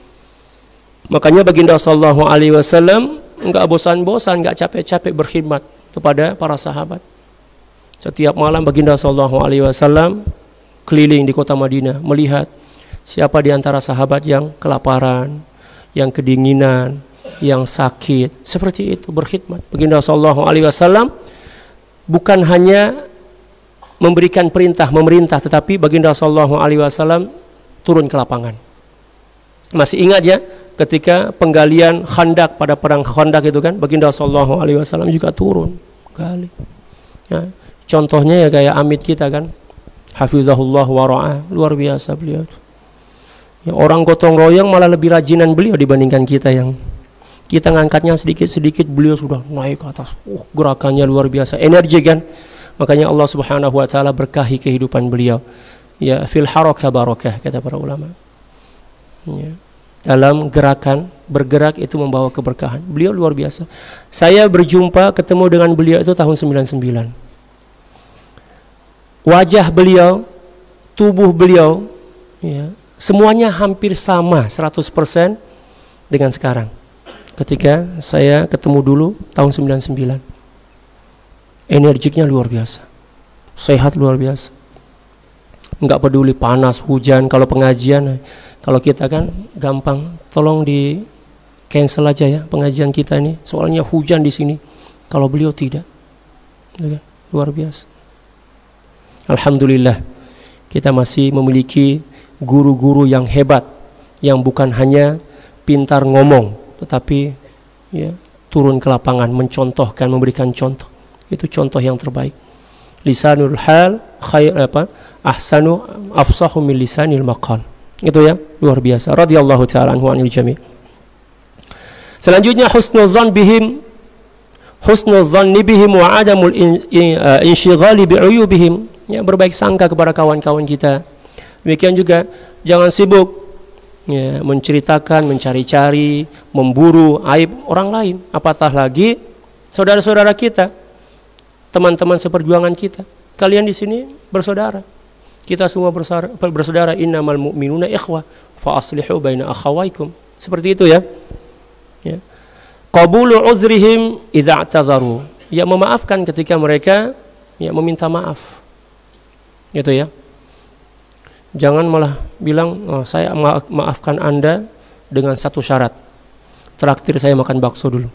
Makanya baginda sallallahu alaihi wasallam enggak bosan-bosan, enggak capek-capek berkhidmat kepada para sahabat. Setiap malam baginda sallallahu alaihi wasallam keliling di kota Madinah melihat siapa di antara sahabat yang kelaparan, yang kedinginan, yang sakit, seperti itu berkhidmat. Baginda sallallahu alaihi wasallam bukan hanya memberikan memerintah, tetapi baginda sallallahu alaihi wasallam turun ke lapangan. Masih ingat ya ketika penggalian Khandak, pada perang Khandak itu kan, baginda sallallahu alaihi wasallam juga turun gali. Ya, contohnya ya kayak amit kita kan, hafizahullah wa ra'ah, luar biasa beliau. Ya, orang gotong royong malah lebih rajinan beliau dibandingkan kita, yang kita ngangkatnya sedikit-sedikit, beliau sudah naik ke atas. Gerakannya luar biasa, energi kan. Makanya Allah Subhanahu wa taala berkahi kehidupan beliau. Ya, fil harakah barakah kata para ulama. Ya, dalam gerakan, bergerak itu membawa keberkahan. Beliau luar biasa. Saya berjumpa ketemu dengan beliau itu tahun 99. Wajah beliau, tubuh beliau, ya, semuanya hampir sama 100% dengan sekarang. Ketika saya ketemu dulu tahun 99. Energiknya luar biasa. Sehat luar biasa. Enggak peduli panas, hujan, kalau pengajian, kalau kita kan gampang, tolong di cancel aja ya pengajian kita ini, soalnya hujan di sini. Kalau beliau tidak. Luar biasa. Alhamdulillah kita masih memiliki guru-guru yang hebat, yang bukan hanya pintar ngomong, tetapi ya, turun ke lapangan, mencontohkan, memberikan contoh. Itu contoh yang terbaik. Lisanul hal khair ahsanu afsahu min lisanil maqal. Itu ya, luar biasa. Radhiyallahu ta'ala anhu anil jami'. Selanjutnya husnul dhanni bihim wa adamul inshighali bi'uyubihim. Ya, berbaik sangka kepada kawan-kawan kita. Demikian juga jangan sibuk ya, menceritakan, mencari-cari, memburu aib orang lain, apatah lagi saudara-saudara kita, teman-teman seperjuangan kita. Kalian di sini bersaudara. Kita semua bersaudara. Innamal mu'minuna ikhwah fa aslihu baina akhawaykum. Seperti itu ya. Ya. Qabulu uzrihim idza i'tadharu. Ya, memaafkan ketika mereka ya meminta maaf. Gitu ya. Jangan malah bilang, oh, saya maafkan Anda dengan satu syarat. Traktir saya makan bakso dulu.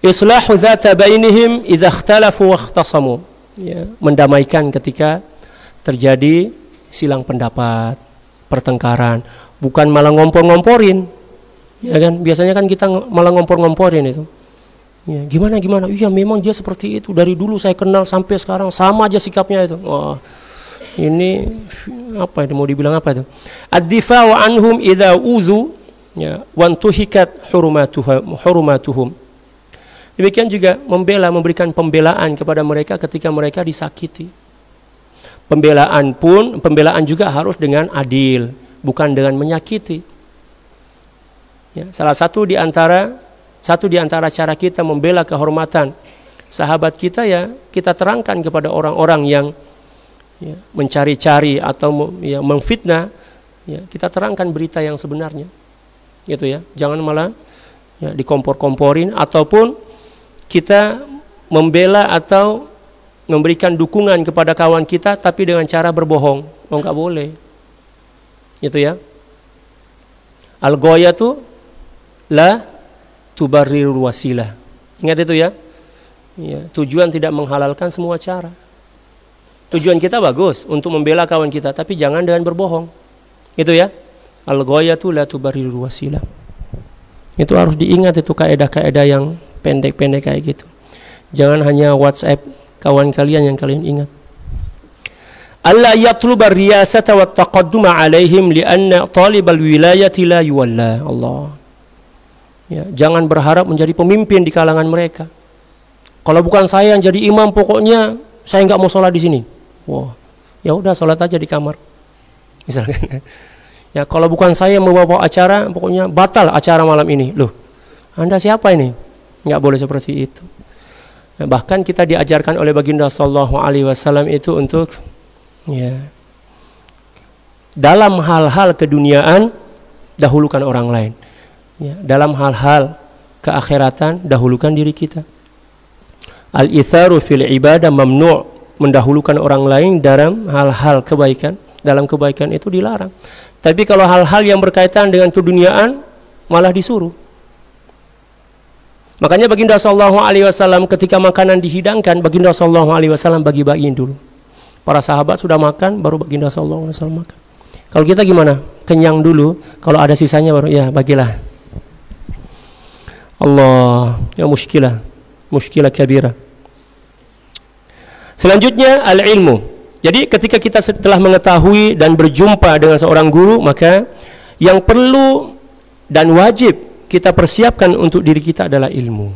Islahu dzata bainihim idza ikhtalafu wa ikhtasamu. Ya, mendamaikan ketika terjadi silang pendapat, pertengkaran, bukan malah ngompor-ngomporin. Ya kan, biasanya kan kita malah ngompor-ngomporin itu. Ya, gimana? Iya, memang dia seperti itu dari dulu saya kenal sampai sekarang sama aja sikapnya itu. Wah, ini apa itu, mau dibilang apa itu? Ad-difa'u anhum idza uzu ya wantuhikat hurumatuhum. Demikian juga memberikan pembelaan kepada mereka ketika mereka disakiti. Pembelaan juga harus dengan adil, bukan dengan menyakiti. Ya, satu di antara cara kita membela kehormatan sahabat kita, ya kita terangkan kepada orang-orang yang ya, mencari-cari atau ya, memfitnah, ya, kita terangkan berita yang sebenarnya, gitu ya. Jangan malah ya, dikompor-komporin, ataupun kita membela atau memberikan dukungan kepada kawan kita tapi dengan cara berbohong. Oh, enggak boleh, gitu ya. Al-ghayatu la tubarrir wasilah. Ingat itu ya. Ya, tujuan tidak menghalalkan semua cara. Tujuan kita bagus untuk membela kawan kita, tapi jangan dengan berbohong. Itu ya. Al-ghayatu la tubarrir wasilah. Itu harus diingat, itu kaidah-kaidah yang pendek-pendek kayak gitu. Jangan hanya WhatsApp kawan kalian yang kalian ingat. Alla yatluba riyasata wa taqadduma alaihim lianna talibal wilayati la yuwalla. Allah. Ya, jangan berharap menjadi pemimpin di kalangan mereka. Kalau bukan saya yang jadi imam, pokoknya saya nggak mau sholat di sini. Wah, ya udah sholat aja di kamar. Misalkan. Ya, kalau bukan saya yang membawa acara, pokoknya batal acara malam ini. Loh, Anda siapa ini? Nggak boleh seperti itu. Nah, bahkan kita diajarkan oleh baginda sallallahu alaihi wasallam itu untuk dalam hal-hal keduniaan dahulukan orang lain. Dalam hal-hal keakhiratan dahulukan diri kita. Al-itharu fil ibadah mamnu', mendahulukan orang lain dalam hal-hal kebaikan. Dalam kebaikan itu dilarang. Tapi kalau hal-hal yang berkaitan dengan keduniaan malah disuruh. Makanya baginda sallallahu alaihi wasallam ketika makanan dihidangkan, baginda sallallahu alaihi wasallam bagi-bagiin dulu. Para sahabat sudah makan, baru baginda sallallahu alaihi wasallam makan. Kalau kita gimana? Kenyang dulu, kalau ada sisanya baru ya bagilah. Allah, ya muskilah kabira. Selanjutnya al-ilmu. Jadi ketika kita setelah mengetahui dan berjumpa dengan seorang guru, maka yang perlu dan wajib kita persiapkan untuk diri kita adalah ilmu.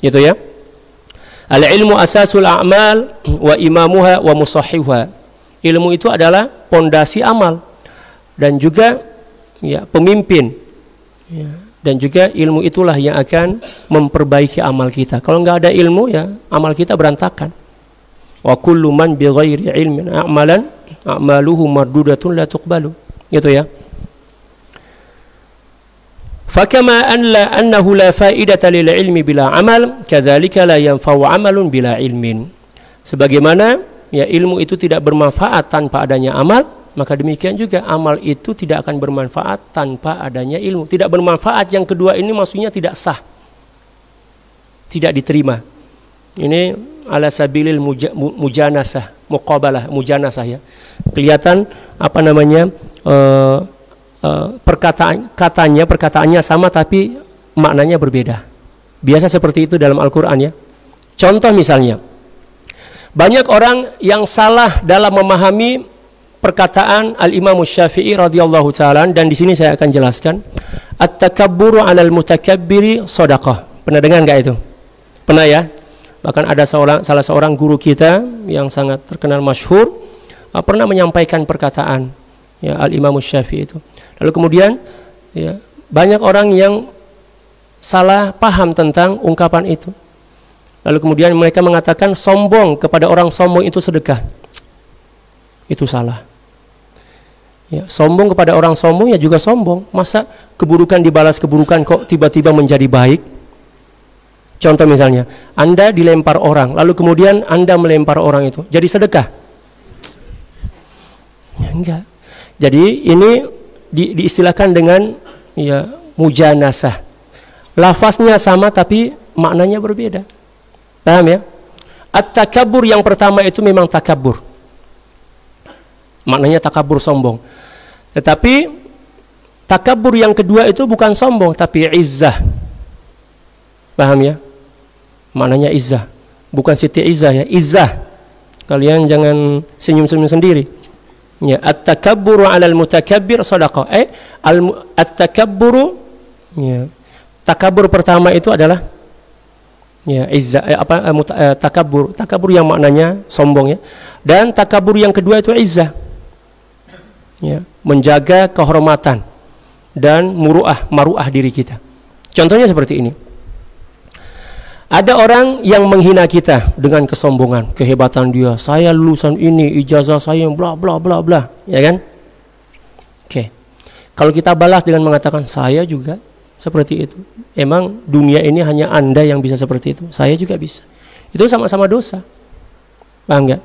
Gitu ya. Al-ilmu asasul a'mal wa imamuha wa musahhihuha. Ilmu itu adalah pondasi amal dan juga pemimpin. Dan juga ilmu itulah yang akan memperbaiki amal kita. Kalau nggak ada ilmu, amal kita berantakan. Wa kullu man bighairi ilmin a'maluhu mardudatun la tuqbalu. Gitu ya. Fakama annahu la faidata lil ilmi bila amal, kadzalika la yanfa'u amalun bila ilmin. Sebagaimana ilmu itu tidak bermanfaat tanpa adanya amal, maka demikian juga amal itu tidak akan bermanfaat tanpa adanya ilmu. Tidak bermanfaat yang kedua ini maksudnya tidak sah, tidak diterima. Ini ala sabilil mujanasah, muqabalah, mujanasah ya. Kelihatan perkataannya sama tapi maknanya berbeda. Biasa seperti itu dalam Al-Qur'an ya. Contoh misalnya, banyak orang yang salah dalam memahami perkataan Al-Imam Syafi'i radhiyallahu ta'ala, dan di sini saya akan jelaskan. At-takabburu 'alal mutakabbiri shadaqah. Pernah dengar enggak itu? Pernah ya? Bahkan ada salah seorang guru kita yang sangat terkenal masyhur pernah menyampaikan perkataan Al-Imam Syafi'i itu. Lalu kemudian banyak orang yang salah paham tentang ungkapan itu. Lalu kemudian mereka mengatakan sombong kepada orang sombong itu sedekah. Itu salah. Sombong kepada orang sombong juga sombong. Masa keburukan dibalas keburukan kok tiba-tiba menjadi baik? Contoh misalnya, Anda dilempar orang, lalu kemudian Anda melempar orang itu, jadi sedekah? Enggak. Jadi ini diistilahkan dengan mujanasah. Lafaznya sama tapi maknanya berbeda. Paham ya? At-takabbur yang pertama itu memang takabbur. Maknanya takabur, sombong. Tetapi takabur yang kedua itu bukan sombong tapi izzah. Paham ya? Maknanya izzah. Bukan Siti Izzah ya, izzah. Kalian jangan senyum-senyum sendiri. At-takabburu 'alal mutakabbir shadaqah. At-takabburu takabur pertama itu adalah izzah, takabur. Takabur yang maknanya sombong ya. Dan takabur yang kedua itu izzah. Menjaga kehormatan dan maruah diri kita. Contohnya seperti ini. Ada orang yang menghina kita dengan kesombongan, kehebatan dia. Saya lulusan ini, ijazah saya bla bla bla bla, ya kan? Oke. Kalau kita balas dengan mengatakan saya juga seperti itu. Emang dunia ini hanya Anda yang bisa seperti itu. Saya juga bisa. Itu sama-sama dosa. Paham enggak?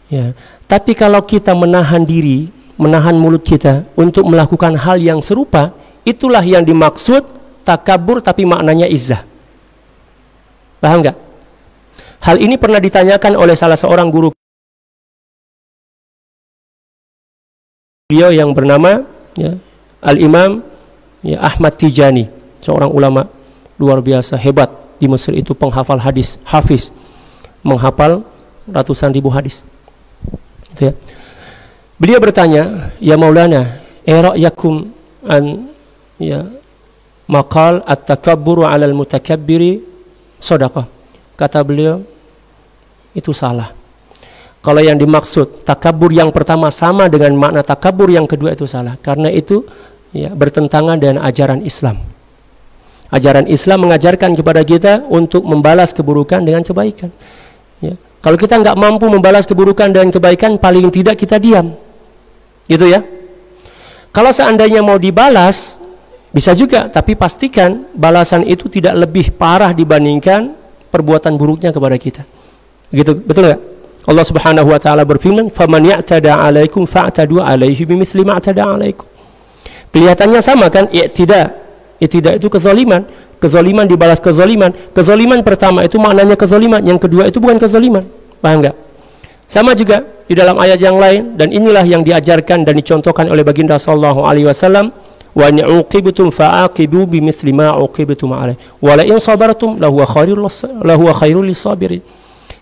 Ya. Tapi kalau kita menahan diri, menahan mulut kita untuk melakukan hal yang serupa, itulah yang dimaksud takabur tapi maknanya izzah. Paham enggak? Hal ini pernah ditanyakan oleh salah seorang guru beliau yang bernama Al-Imam Ahmad Tijani, seorang ulama luar biasa hebat di Mesir itu, penghafal hadis, hafiz, menghafal ratusan ribu hadis. Itu ya. Beliau bertanya, ya Maulana, ra'yakum an maqal at-takabburu 'alal mutakabbiri shadaqah. Kata beliau, itu salah. Kalau yang dimaksud takabur yang pertama sama dengan makna takabur yang kedua itu salah, karena itu bertentangan dengan ajaran Islam. Ajaran Islam mengajarkan kepada kita untuk membalas keburukan dengan kebaikan. Ya. Kalau kita nggak mampu membalas keburukan dengan kebaikan, paling tidak kita diam. Gitu ya. Kalau seandainya mau dibalas, bisa juga, tapi pastikan balasan itu tidak lebih parah dibandingkan perbuatan buruknya kepada kita. Gitu, betul nggak? Allah Subhanahu wa taala berfirman, "Faman ya'tada 'alaikum fa'tadu 'alaihi bimithli ma 'atada 'alaikum." Kelihatannya sama kan? I'tida itu kezaliman. Kezaliman dibalas kezaliman. Kezaliman pertama itu maknanya kezaliman, yang kedua itu bukan kezaliman. Paham enggak? Sama juga di dalam ayat yang lain, dan inilah yang diajarkan dan dicontohkan oleh baginda sallallahu alaihi wasallam, wa in uqibtum fa'aqibu bimithli ma uqibtum alaihi wa la in sabartum lahu khairul lisabirin.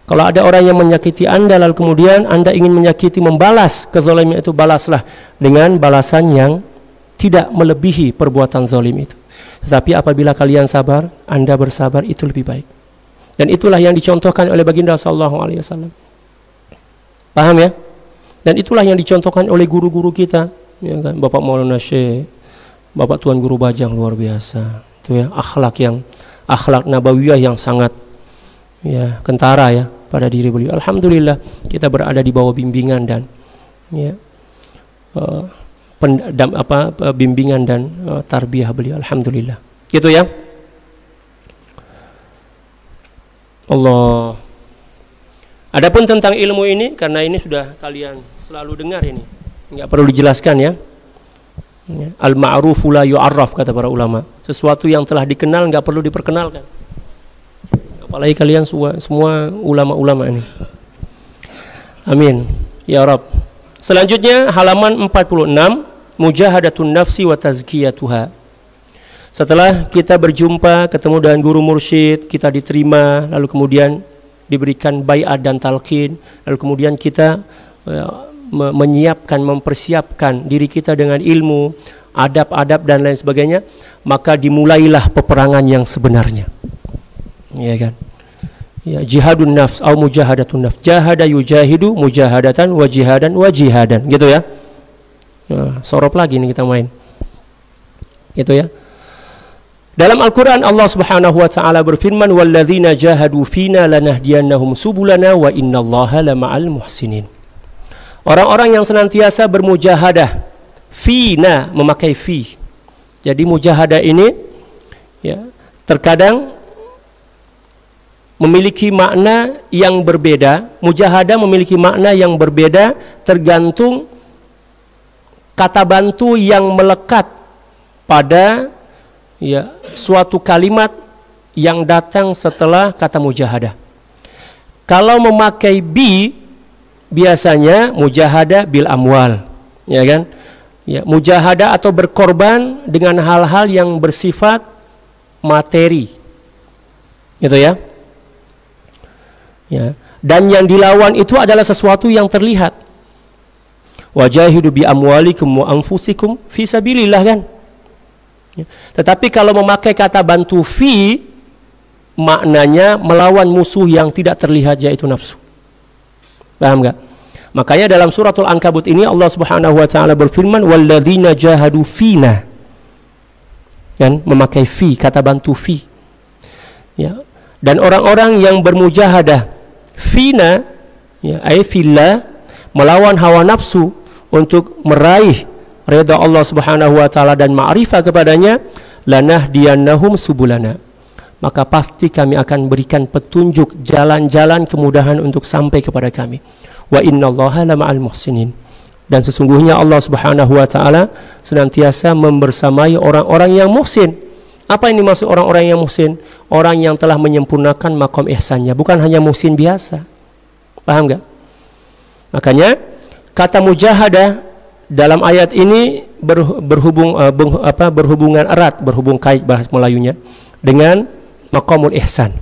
Kalau ada orang yang menyakiti Anda lalu kemudian Anda ingin menyakiti, membalas kezaliman itu, balaslah dengan balasan yang tidak melebihi perbuatan zalim itu. Tetapi apabila kalian sabar, Anda bersabar, itu lebih baik. Dan itulah yang dicontohkan oleh baginda sallallahu alaihi wasallam. Paham ya? Dan itulah yang dicontohkan oleh guru-guru kita, ya kan? Bapak Maulana Syekh, Bapak Tuan Guru Bajang, luar biasa. Itu ya, akhlak nabawiyah yang sangat ya kentara ya pada diri beliau. Alhamdulillah kita berada di bawah bimbingan dan ya bimbingan dan tarbiyah beliau. Alhamdulillah. Gitu ya. Allah. Adapun tentang ilmu ini, karena ini sudah kalian selalu dengar ini, enggak perlu dijelaskan ya. Al-ma'rufu la yu'arraf, kata para ulama. Sesuatu yang telah dikenal enggak perlu diperkenalkan. Apalagi kalian semua ulama-ulama ini. Amin ya Rabb. Selanjutnya halaman 46, mujahadatun nafsi wa tazkiyatuha. Setelah kita berjumpa, ketemu dengan guru mursyid, kita diterima, lalu kemudian diberikan baiat dan talqin, lalu kemudian kita menyiapkan, mempersiapkan diri kita dengan ilmu, adab-adab dan lain sebagainya, maka dimulailah peperangan yang sebenarnya. Ya kan? Ya, jihadun nafs atau mujahadatun nafs. Jahada yujahidu mujahadatan wa jihadan wa jihadan, gitu ya. Nah, sorop lagi nih kita main. Gitu ya. Dalam Al-Qur'an Allah Subhanahu wa taala berfirman, walladzina jahadu fina lanahdiyannahum subulana wa innallaha lama'al muhsinin. Orang-orang yang senantiasa bermujahadah, fina, memakai fi. Jadi mujahadah ini ya, terkadang memiliki makna yang berbeda. Mujahadah memiliki makna yang berbeda tergantung kata bantu yang melekat pada ya suatu kalimat yang datang setelah kata mujahadah. Kalau memakai bi, biasanya mujahadah bil amwal, ya kan? Ya, mujahadah atau berkorban dengan hal-hal yang bersifat materi. Gitu ya. Ya, dan yang dilawan itu adalah sesuatu yang terlihat. Wajahidu bi amwalikum wa anfusikum fi sabilillah, kan? Ya. Tetapi kalau memakai kata bantu fi, maknanya melawan musuh yang tidak terlihat, yaitu nafsu. Paham enggak? Makanya dalam suratul Ankabut ini Allah Subhanahu wa taala berfirman, walladzina jahadu fina. Kan, memakai fi, kata bantu fi. Ya. Dan orang-orang yang bermujahadah fina, ya, ay fillah, melawan hawa nafsu untuk meraih redha Allah Subhanahu wa taala dan ma'rifah kepadanya, lanahdiyannahum subulana. Maka pasti kami akan berikan petunjuk, jalan-jalan kemudahan untuk sampai kepada kami. Wa innallaha lama'al muhsinin. Dan sesungguhnya Allah Subhanahu wa taala senantiasa membersamai orang-orang yang muhsin. Apa ini maksud orang-orang yang muhsin? Orang yang telah menyempurnakan makom ihsannya, bukan hanya muhsin biasa. Paham enggak? Makanya kata mujahadah dalam ayat ini berhubungan erat, berhubung kait bahasa Melayunya dengan makomul ihsan.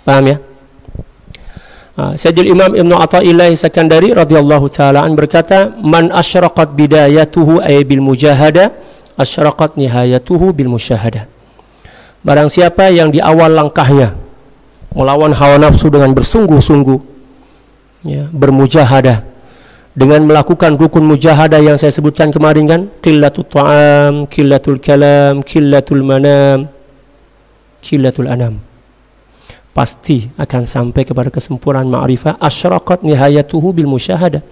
Paham ya? Sayyidul Imam Ibnu Athaillah Sakandari radhiyallahu taala an berkata, man asyraqat bidayatuhu ay bil mujahadah, asyraqat nihayatuhu bil musyahadah. Barang siapa yang di awal langkahnya melawan hawa nafsu dengan bersungguh-sungguh, ya, bermujahadah dengan melakukan rukun mujahadah yang saya sebutkan kemarin, kan, qillatul ta'am, qillatul kalam, qillatul manam, qillatul anam. Pasti akan sampai kepada kesempurnaan ma'rifah. Asyraqat nihayatuhu bil musyahadah.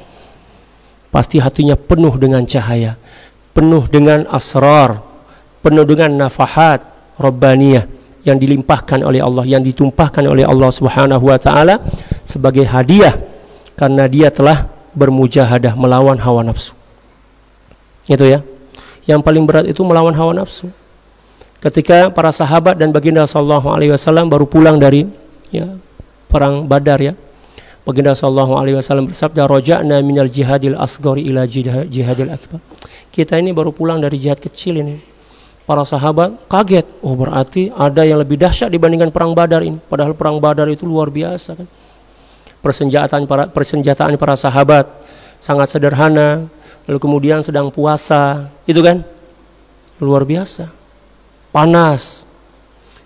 Pasti hatinya penuh dengan cahaya, penuh dengan asrar, penuh dengan nafahat rabbaniyah yang dilimpahkan oleh Allah, yang ditumpahkan oleh Allah Subhanahu wa taala sebagai hadiah karena dia telah bermujahadah melawan hawa nafsu. Itu ya. Yang paling berat itu melawan hawa nafsu. Ketika para sahabat dan baginda sallallahu alaihi wasallam baru pulang dari perang Badar ya. Baginda sallallahu alaihi wasallam bersabda, "Raja'na minal jihadil asghari ila jihadil akbar." Kita ini baru pulang dari jihad kecil ini. Para sahabat kaget, oh berarti ada yang lebih dahsyat dibandingkan perang Badar ini. Padahal perang Badar itu luar biasa kan. Persenjataan para sahabat sangat sederhana, lalu kemudian sedang puasa, itu kan luar biasa. Panas.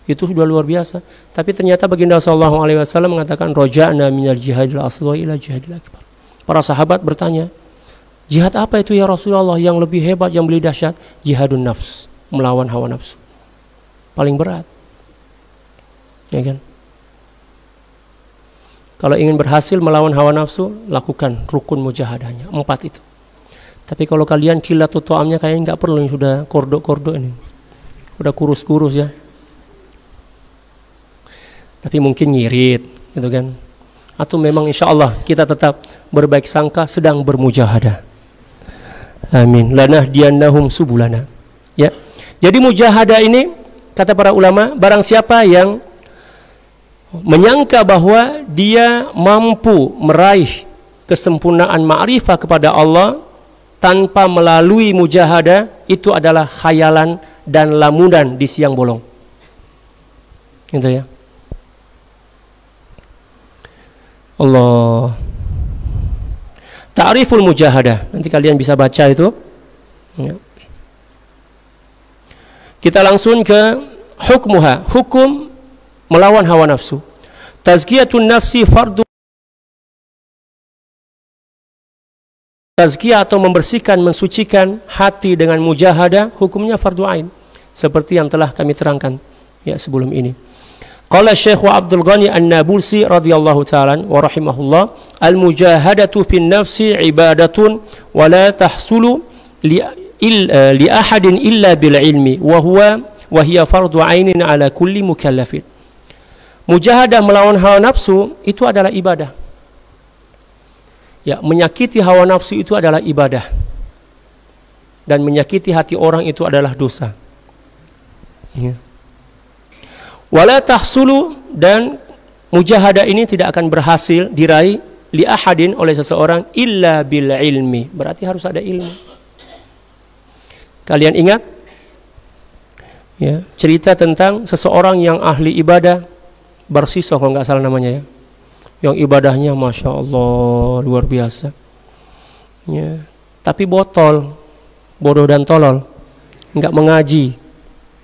Itu sudah luar biasa. Tapi ternyata baginda sallallahu alaihi wasallam mengatakan raja'na minal jihadil asghari ila jihadil akbar. Para sahabat bertanya, jihad apa itu ya Rasulullah yang lebih hebat, yang lebih dahsyat? Jihadun nafs, melawan hawa nafsu. Paling berat. Ya kan? Kalau ingin berhasil melawan hawa nafsu, lakukan rukun mujahadahnya, 4 itu. Tapi kalau kalian qillatul ta'amnya kayaknya nggak perlu, yang sudah kordo-kordo ini. Udah kurus-kurus ya. Tapi mungkin ngirit, gitu kan? Atau memang insya Allah kita tetap berbaik sangka sedang bermujahadah. Amin. Lanahdiyannahum subulana. Ya. Jadi mujahadah ini kata para ulama, barang siapa yang menyangka bahwa dia mampu meraih kesempurnaan ma'rifah kepada Allah tanpa melalui mujahadah, itu adalah khayalan dan lamunan di siang bolong. Gitu ya. Allah. Ta'riful mujahadah. Nanti kalian bisa baca itu. Ya. Kita langsung ke hukmuha. Hukum melawan hawa nafsu. Tazkiyatun nafsi fardu. Tazkiyah atau membersihkan, mensucikan hati dengan mujahadah, hukumnya fardu ain. Seperti yang telah kami terangkan ya sebelum ini. Qala Syekh Abdul Ghani An-Nabulsi radhiyallahu ta'ala wa rahimahullah, al-mujahadatu fin nafsi ibadatun wa la tahsulu li ahadin illa bil ilmi wa hiya fardu ainin ala kulli mukallafin. Mujahadah melawan hawa nafsu itu adalah ibadah. Ya, menyakiti hawa nafsu itu adalah ibadah. Dan menyakiti hati orang itu adalah dosa. Ya. Wala tahsulu, dan mujahadah ini tidak akan berhasil diraih li ahadin oleh seseorang illa bil ilmi. Berarti harus ada ilmu. Kalian ingat ya, cerita tentang seseorang yang ahli ibadah, Barsiso kalau nggak salah namanya ya, yang ibadahnya masya Allah luar biasa ya, tapi bodoh dan tolol, nggak mengaji,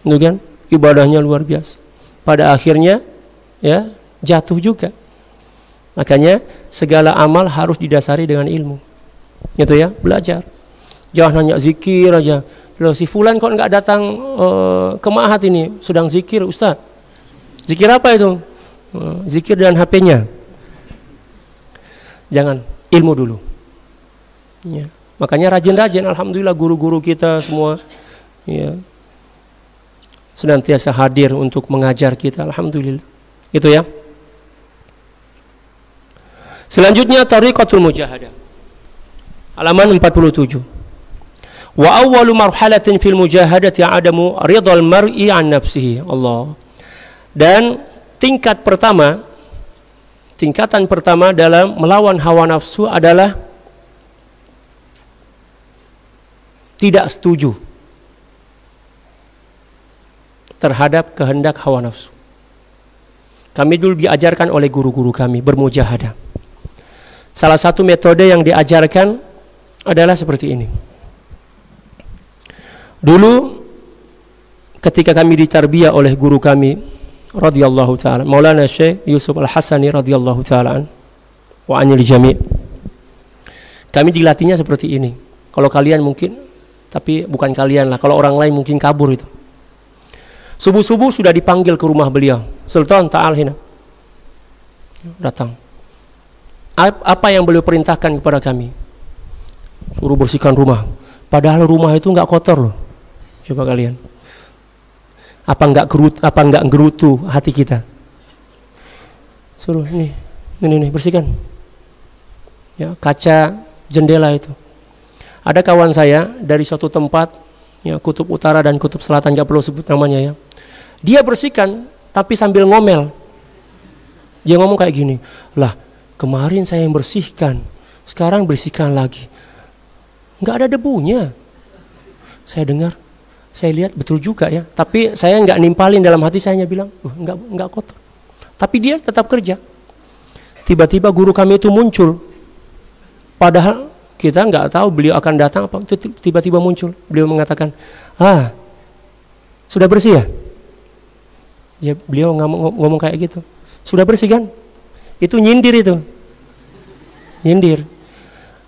itu kan ibadahnya luar biasa. Pada akhirnya ya jatuh juga. Makanya segala amal harus didasari dengan ilmu. Gitu ya, belajar. Jangan hanya zikir aja. Loh, si fulan kok enggak datang ke ma'had ini, sedang zikir Ustaz. Zikir apa itu? Zikir dengan HP-nya. Jangan, ilmu dulu. Ya. Makanya rajin-rajin, alhamdulillah guru-guru kita semua ya senantiasa hadir untuk mengajar kita, alhamdulillah. Itu ya. Selanjutnya tariqatul mujahadah. Halaman 47. Wa awwalu marhalatin fil mujahadati adamu ridal mar'i an nafsihi. Allah. Dan tingkatan pertama dalam melawan hawa nafsu adalah tidak setuju terhadap kehendak hawa nafsu. Kami dulu diajarkan oleh guru-guru kami bermujahadah. Salah satu metode yang diajarkan adalah seperti ini. Dulu ketika kami ditarbiyah oleh guru kami radhiyallahu taala, Maulana Syekh Yusuf Al-Hasani radhiyallahu taala wa anil jami'. Kami dilatihnya seperti ini. Kalau kalian mungkin, tapi bukan kalian lah, kalau orang lain mungkin kabur itu. Subuh-subuh sudah dipanggil ke rumah beliau. Sultan ta'al hina. Datang. Apa yang beliau perintahkan kepada kami? Suruh bersihkan rumah. Padahal rumah itu nggak kotor loh. Coba kalian. Apa nggak gerutu hati kita? Suruh ini bersihkan. Ya, kaca jendela itu. Ada kawan saya dari suatu tempat, ya, kutub utara dan kutub selatan, nggak perlu sebut namanya ya. Dia bersihkan tapi sambil ngomel. Dia ngomong kayak gini, lah kemarin saya yang bersihkan, sekarang bersihkan lagi, nggak ada debunya. Saya dengar, saya lihat betul juga ya. Tapi saya nggak nimpalin dalam hati, saya bilang, nggak kotor. Tapi dia tetap kerja. Tiba-tiba guru kami itu muncul. Padahal kita nggak tahu beliau akan datang apa. Itu tiba-tiba muncul. Beliau mengatakan, sudah bersih ya? Ya, beliau ngomong kayak gitu. Sudah bersih kan? Itu nyindir itu. Nyindir.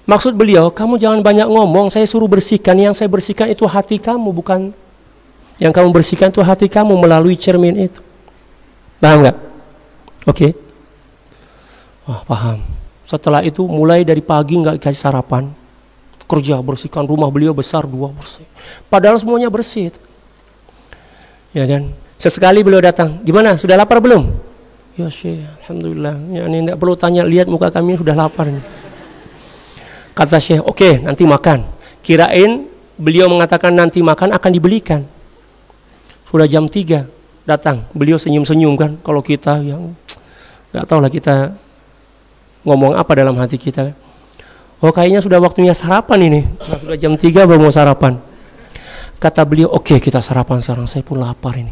Maksud beliau, kamu jangan banyak ngomong, saya suruh bersihkan. Yang saya bersihkan itu hati kamu, bukan. Yang kamu bersihkan itu hati kamu melalui cermin itu. Paham nggak? Oke. Paham. Setelah itu mulai dari pagi nggak kasih sarapan. Kerja bersihkan rumah beliau besar 2 bersih. Padahal semuanya bersih. Ya kan? Sesekali beliau datang, gimana? Sudah lapar belum? Ya Syekh, alhamdulillah. Ya, ini tidak perlu tanya, lihat muka kami sudah lapar. Kata Syekh, oke, nanti makan. Kirain beliau mengatakan nanti makan akan dibelikan. Sudah jam 3 datang, beliau senyum-senyum kan. Kalau kita yang nggak tahu lah kita ngomong apa dalam hati kita. Oh kayaknya sudah waktunya sarapan ini. Nah, sudah jam 3 baru mau sarapan. Kata beliau, oke, kita sarapan sekarang, saya pun lapar ini.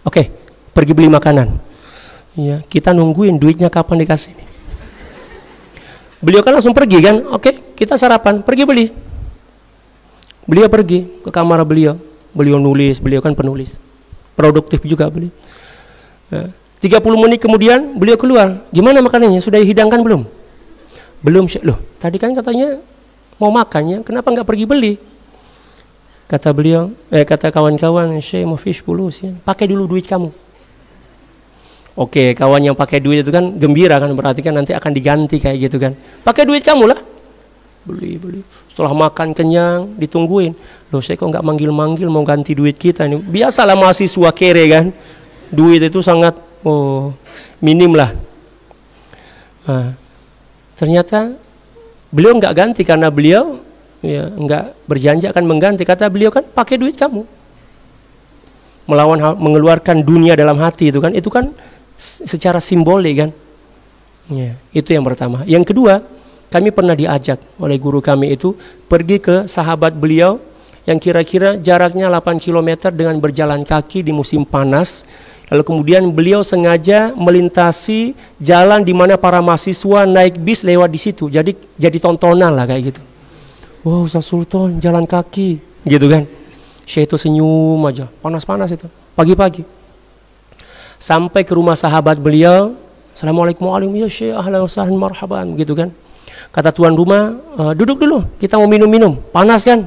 Oke, pergi beli makanan. Ya, kita nungguin duitnya kapan dikasih ini. Beliau kan langsung pergi kan. Oke, kita sarapan, pergi beli. Beliau pergi ke kamar beliau. Beliau nulis, beliau kan penulis. Produktif juga beliau. Ya, 30 menit kemudian beliau keluar. Gimana makanannya? Sudah dihidangkan belum? Belum. Loh, tadi kan katanya mau makannya, kenapa nggak pergi beli? Kata beliau, kata kawan-kawan, Syekh mau fish fulus ya. Pakai dulu duit kamu. Oke, kawan yang pakai duit itu kan gembira kan, berarti kan nanti akan diganti kayak gitu kan. Pakai duit kamu lah. Beli. Setelah makan kenyang, ditungguin. Loh, Syekh kok nggak manggil-manggil mau ganti duit kita ini? Biasalah mahasiswa kere kan. Duit itu sangat minim lah. Nah, ternyata beliau nggak ganti karena beliau ya nggak berjanji akan mengganti. Kata beliau kan pakai duit kamu. Mengeluarkan dunia dalam hati itu kan secara simbolik kan. Ya, itu yang pertama. Yang kedua, kami pernah diajak oleh guru kami itu pergi ke sahabat beliau yang kira-kira jaraknya 8 km dengan berjalan kaki di musim panas. Lalu kemudian beliau sengaja melintasi jalan di mana para mahasiswa naik bis lewat di situ. Jadi tontonan lah kayak gitu. Wow, Ustaz Sultan jalan kaki, gitu kan? Syekh itu senyum aja, panas-panas itu, pagi-pagi. Sampai ke rumah sahabat beliau, Assalamualaikum warahmatullahi wabarakatuh, ya Syekh, ahlan wa sahlan marhaban, gitu kan? Kata tuan rumah, duduk dulu, kita mau minum-minum, panas kan?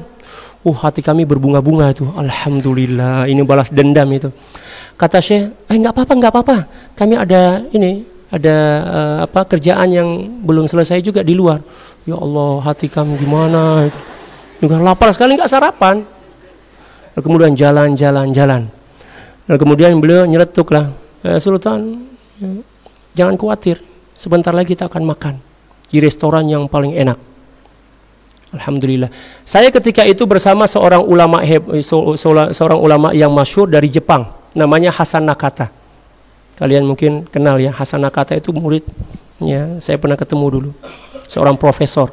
Hati kami berbunga-bunga itu, alhamdulillah, ini balas dendam itu. Kata Syekh, nggak apa-apa, kami ada kerjaan yang belum selesai juga di luar. Ya Allah, hati kami gimana itu. Juga lapar sekali, nggak sarapan. Lalu kemudian jalan. Lalu kemudian beliau nyeletuk lah, Sultan, jangan khawatir, sebentar lagi kita akan makan di restoran yang paling enak. Alhamdulillah. Saya ketika itu bersama seorang ulama yang masyhur dari Jepang, namanya Hasan Nakata. Kalian mungkin kenal ya, Hasan Nakata itu murid ya, saya pernah ketemu dulu. Seorang profesor.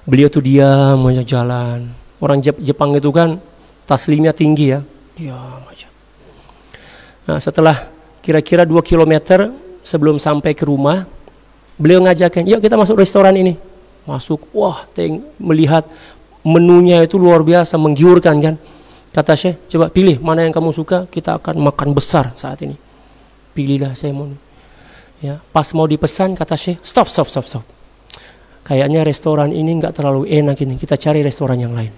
Beliau tuh diam aja jalan. Orang Jepang itu kan taslimnya tinggi ya. Diam aja. Nah, setelah kira-kira 2 km sebelum sampai ke rumah, beliau ngajakin, "Yuk kita masuk restoran ini." Masuk, melihat menunya itu luar biasa, menggiurkan kan. Kata Syekh, coba pilih mana yang kamu suka, kita akan makan besar saat ini. Pilihlah, saya mau. Ya, pas mau dipesan kata Syekh, stop. Kayaknya restoran ini nggak terlalu enak ini, kita cari restoran yang lain.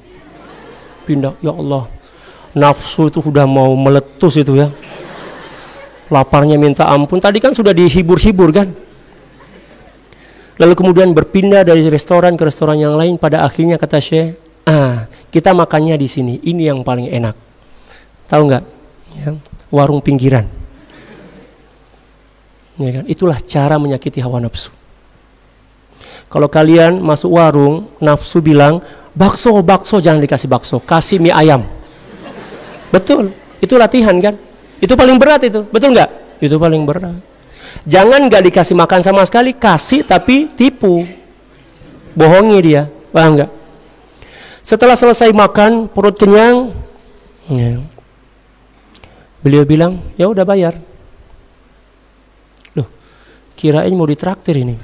Pindah, ya Allah. nafsu itu sudah mau meletus itu ya. Laparnya minta ampun. Tadi kan sudah dihibur-hibur kan. Lalu kemudian berpindah dari restoran ke restoran yang lain. Pada akhirnya kata Syekh, kita makannya di sini. Ini yang paling enak. Tahu nggak? Ya, warung pinggiran. Ya kan? Itulah cara menyakiti hawa nafsu. Kalau kalian masuk warung, nafsu bilang, bakso, jangan dikasih bakso, kasih mie ayam. Betul, itu latihan kan? Itu paling berat itu, betul nggak? Itu paling berat. Jangan nggak dikasih makan sama sekali, kasih tapi tipu, bohongi dia, paham nggak? Setelah selesai makan, perut kenyang, ya. Beliau bilang, ya udah bayar. Loh, kirain mau ditraktir ini.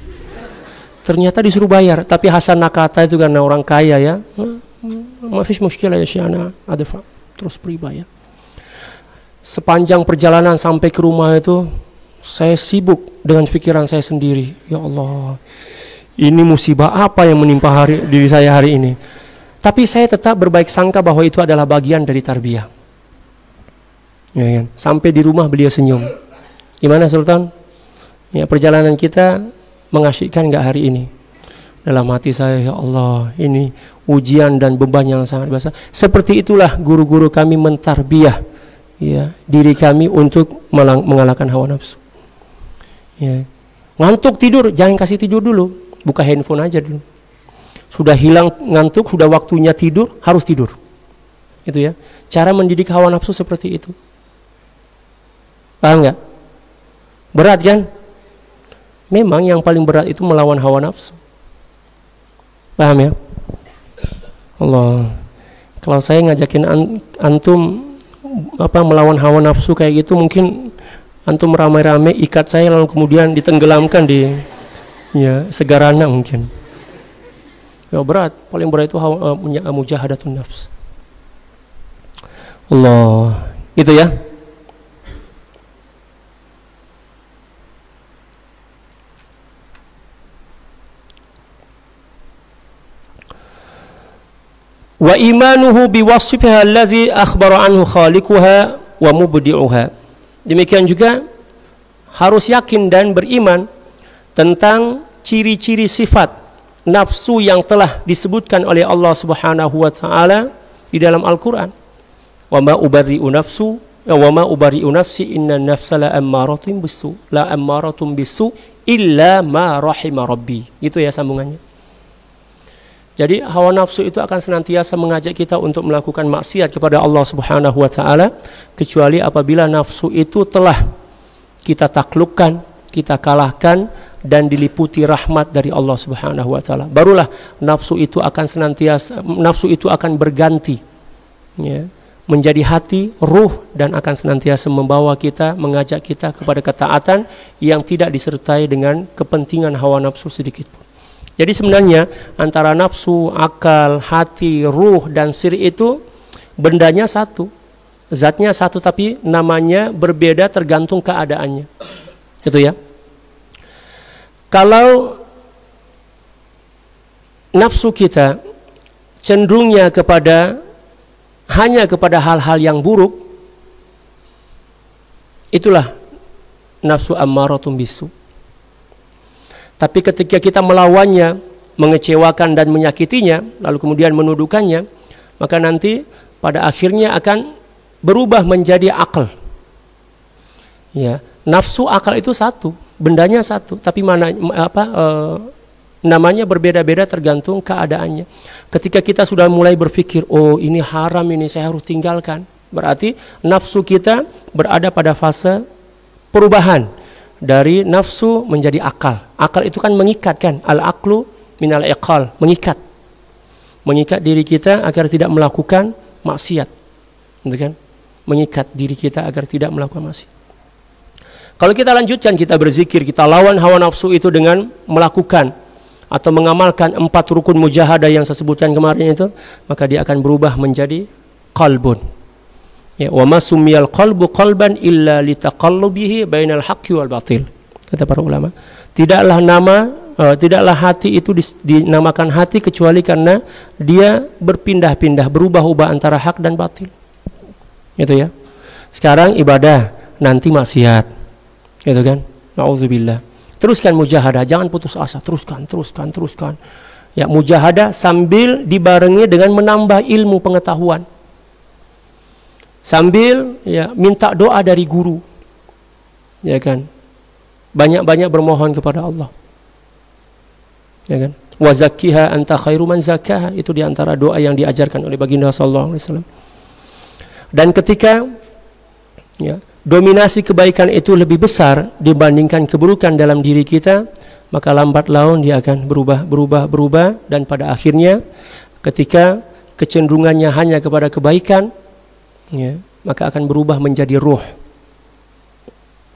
Ternyata disuruh bayar, tapi Hasan Nakata itu karena orang kaya ya, mafish mushkilah ya Syana, ada terus beri bayar. Sepanjang perjalanan sampai ke rumah itu, saya sibuk dengan pikiran saya sendiri. Ya Allah, ini musibah apa yang menimpa diri saya hari ini? Tapi saya tetap berbaik sangka bahwa itu adalah bagian dari tarbiyah. Ya kan? Sampai di rumah beliau senyum. Gimana Sultan? Ya, perjalanan kita mengasyikkan nggak hari ini? Dalam hati saya, ya Allah, ini ujian dan beban yang sangat besar. Seperti itulah guru-guru kami mentarbiyah ya, diri kami untuk mengalahkan hawa nafsu. Ya. Ngantuk tidur, jangan kasih tidur dulu, buka handphone aja dulu. Sudah hilang ngantuk, sudah waktunya tidur, harus tidur. Itu ya. Cara mendidik hawa nafsu seperti itu. Paham nggak? Berat kan? Memang yang paling berat itu melawan hawa nafsu. Paham ya? Allah. Kalau saya ngajakin antum melawan hawa nafsu kayak gitu, mungkin antum ramai-ramai ikat saya lalu kemudian ditenggelamkan di segarana mungkin. Ya berat, paling berat itu mujahadatun nafs. Allah. Itu ya. Wa imanuhu biwasfiha alladhi akhbara anhu khaliquha wa mubdi'uha. Demikian juga harus yakin dan beriman tentang ciri-ciri sifat nafsu yang telah disebutkan oleh Allah Subhanahu wa taala di dalam Al-Qur'an. Wa ma ubarri'u nafsi inna nafsa la ammaratun bisu illa ma rahima rabbi. Gitu ya sambungannya. Jadi hawa nafsu itu akan senantiasa mengajak kita untuk melakukan maksiat kepada Allah Subhanahu wa taala, kecuali apabila nafsu itu telah kita taklukkan, kita kalahkan dan diliputi rahmat dari Allah Subhanahu wa taala. Barulah nafsu itu akan berganti ya, menjadi hati, ruh, dan akan senantiasa membawa kita, mengajak kita kepada ketaatan yang tidak disertai dengan kepentingan hawa nafsu sedikit pun. Jadi sebenarnya antara nafsu, akal, hati, ruh, dan sir itu bendanya satu, zatnya satu, tapi namanya berbeda tergantung keadaannya. Gitu ya. Kalau nafsu kita cenderungnya hanya kepada hal-hal yang buruk, itulah nafsu ammaratun bisu. Tapi ketika kita melawannya, mengecewakan dan menyakitinya, lalu kemudian menuduhkannya, maka nanti pada akhirnya akan berubah menjadi akal. Ya, nafsu akal itu satu, bendanya satu, tapi namanya berbeda-beda tergantung keadaannya. Ketika kita sudah mulai berpikir, oh ini haram, ini saya harus tinggalkan, berarti nafsu kita berada pada fase perubahan dari nafsu menjadi akal. Akal itu kan mengikat kan, al-aqlu minal iqal, mengikat diri kita agar tidak melakukan maksiat, gitu kan? Mengikat diri kita agar tidak melakukan maksiat. Kalau kita lanjutkan, kita berzikir, kita lawan hawa nafsu itu dengan melakukan atau mengamalkan 4 rukun mujahadah yang saya sebutkan kemarin itu, maka dia akan berubah menjadi qalbun. Ya, wa ma sumiyal qalbu qalban illa litaqallubihi bainal haqqi wal batil. Kata para ulama, tidaklah hati itu dinamakan hati kecuali karena dia berpindah-pindah, berubah-ubah antara hak dan batil. gitu ya. Sekarang ibadah, nanti maksiat, gitu kan? Nauzubillah. Teruskan mujahadah, jangan putus asa, teruskan. Ya, mujahadah sambil dibarengi dengan menambah ilmu pengetahuan. Sambil ya minta doa dari guru. Ya kan? Banyak-banyak bermohon kepada Allah. Ya kan? Wa zakkiha anta khairu man zakkaha, itu di antara doa yang diajarkan oleh baginda sallallahu alaihi wasallam. Dan ketika ya, dominasi kebaikan itu lebih besar dibandingkan keburukan dalam diri kita, maka lambat laun dia akan berubah dan pada akhirnya ketika kecenderungannya hanya kepada kebaikan, ya, maka akan berubah menjadi ruh.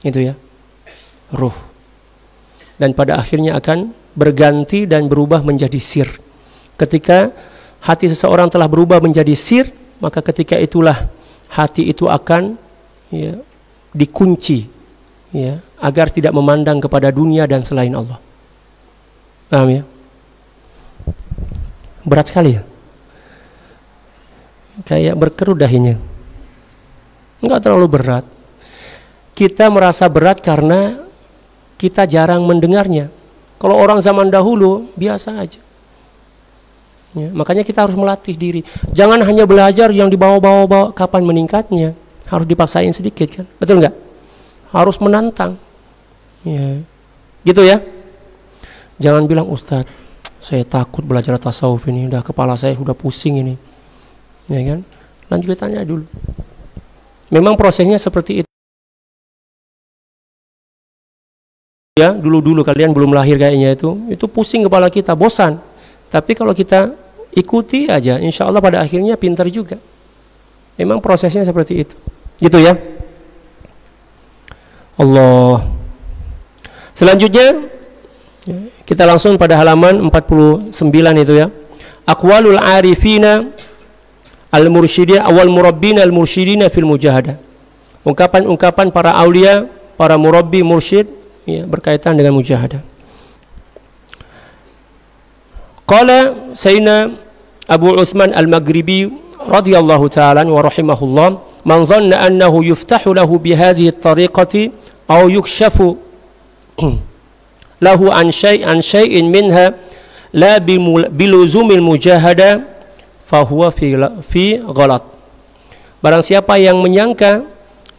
Itu ya, ruh. Dan pada akhirnya akan berganti dan berubah menjadi sir. Ketika hati seseorang telah berubah menjadi sir, maka ketika itulah hati itu akan ya, dikunci ya, agar tidak memandang kepada dunia dan selain Allah. Paham ya? Berat sekali ya? Kayak berkerut dahinya. Enggak terlalu berat. Kita merasa berat karena kita jarang mendengarnya. Kalau orang zaman dahulu biasa aja. Ya, makanya kita harus melatih diri. Jangan hanya belajar yang dibawa-bawa, kapan meningkatnya. Harus dipaksain sedikit kan, betul nggak? Harus menantang, ya, gitu ya. Jangan bilang, Ustadz, saya takut belajar tasawuf ini, udah kepala saya sudah pusing ini, ya kan? Lanjut tanya dulu. Memang prosesnya seperti itu. Ya, dulu kalian belum lahir kayaknya itu pusing kepala kita, bosan. Tapi kalau kita ikuti aja, insya Allah pada akhirnya pintar juga. Memang prosesnya seperti itu. Gitu ya. Allah. Selanjutnya kita langsung pada halaman 49 itu ya. Aqwalul arifina al-mursyidin awal murabbin al-mursyidina fil mujahadah. Ungkapan-ungkapan para aulia, para murabbi mursyid ya, berkaitan dengan mujahadah. Qala Sayyidina Abu Utsman Al-Maghribi radhiyallahu ta'ala wa rahimahullah, man dhanna annahu yuftahu lahu bihadhihi at-tariqati aw yukshafu lahu an shay'in minha la biluzumil mujahada fahuwa fi ghalat. Barang siapa yang menyangka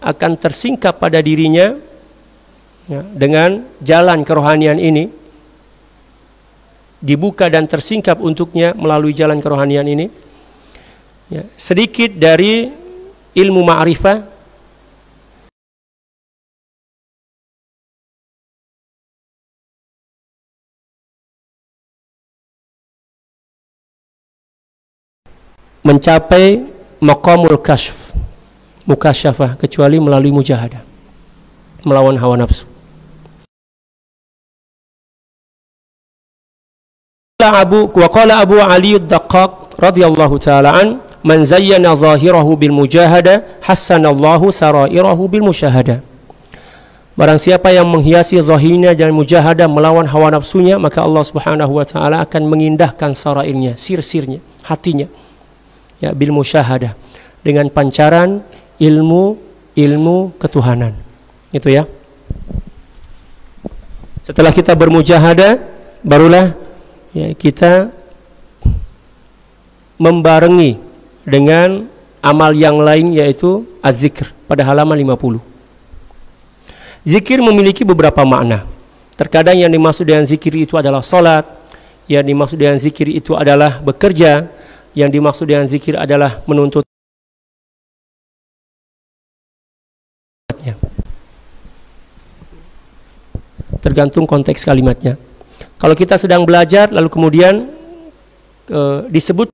akan tersingkap pada dirinya ya, dengan jalan kerohanian ini, dibuka dan tersingkap untuknya melalui jalan kerohanian ini ya, sedikit dari ilmu ma'rifah, mencapai maqamul kashf, mukasyafah, kecuali melalui mujahadah, melawan hawa nafsu. Wa qala Abu Ali ad-Daqqaq radhiyallahu ta'ala an, man zayyana zahirahu bil mujahada hassanallahu sarairahu bil musyahada. Barang siapa yang menghiasi zahirnya dan mujahadah melawan hawa nafsunya, maka Allah Subhanahu wa taala akan mengindahkan sarairnya, sir-sirnya, hatinya. Ya, bil musyahadah, dengan pancaran ilmu ketuhanan. Itu ya. Setelah kita bermujahadah, barulah ya, kita membarengi dengan amal yang lain, yaitu az-zikr pada halaman 50. Zikir memiliki beberapa makna. Terkadang yang dimaksud dengan zikir itu adalah salat, yang dimaksud dengan zikir itu adalah bekerja, yang dimaksud dengan zikir adalah menuntut. Tergantung konteks kalimatnya. Kalau kita sedang belajar lalu kemudian disebut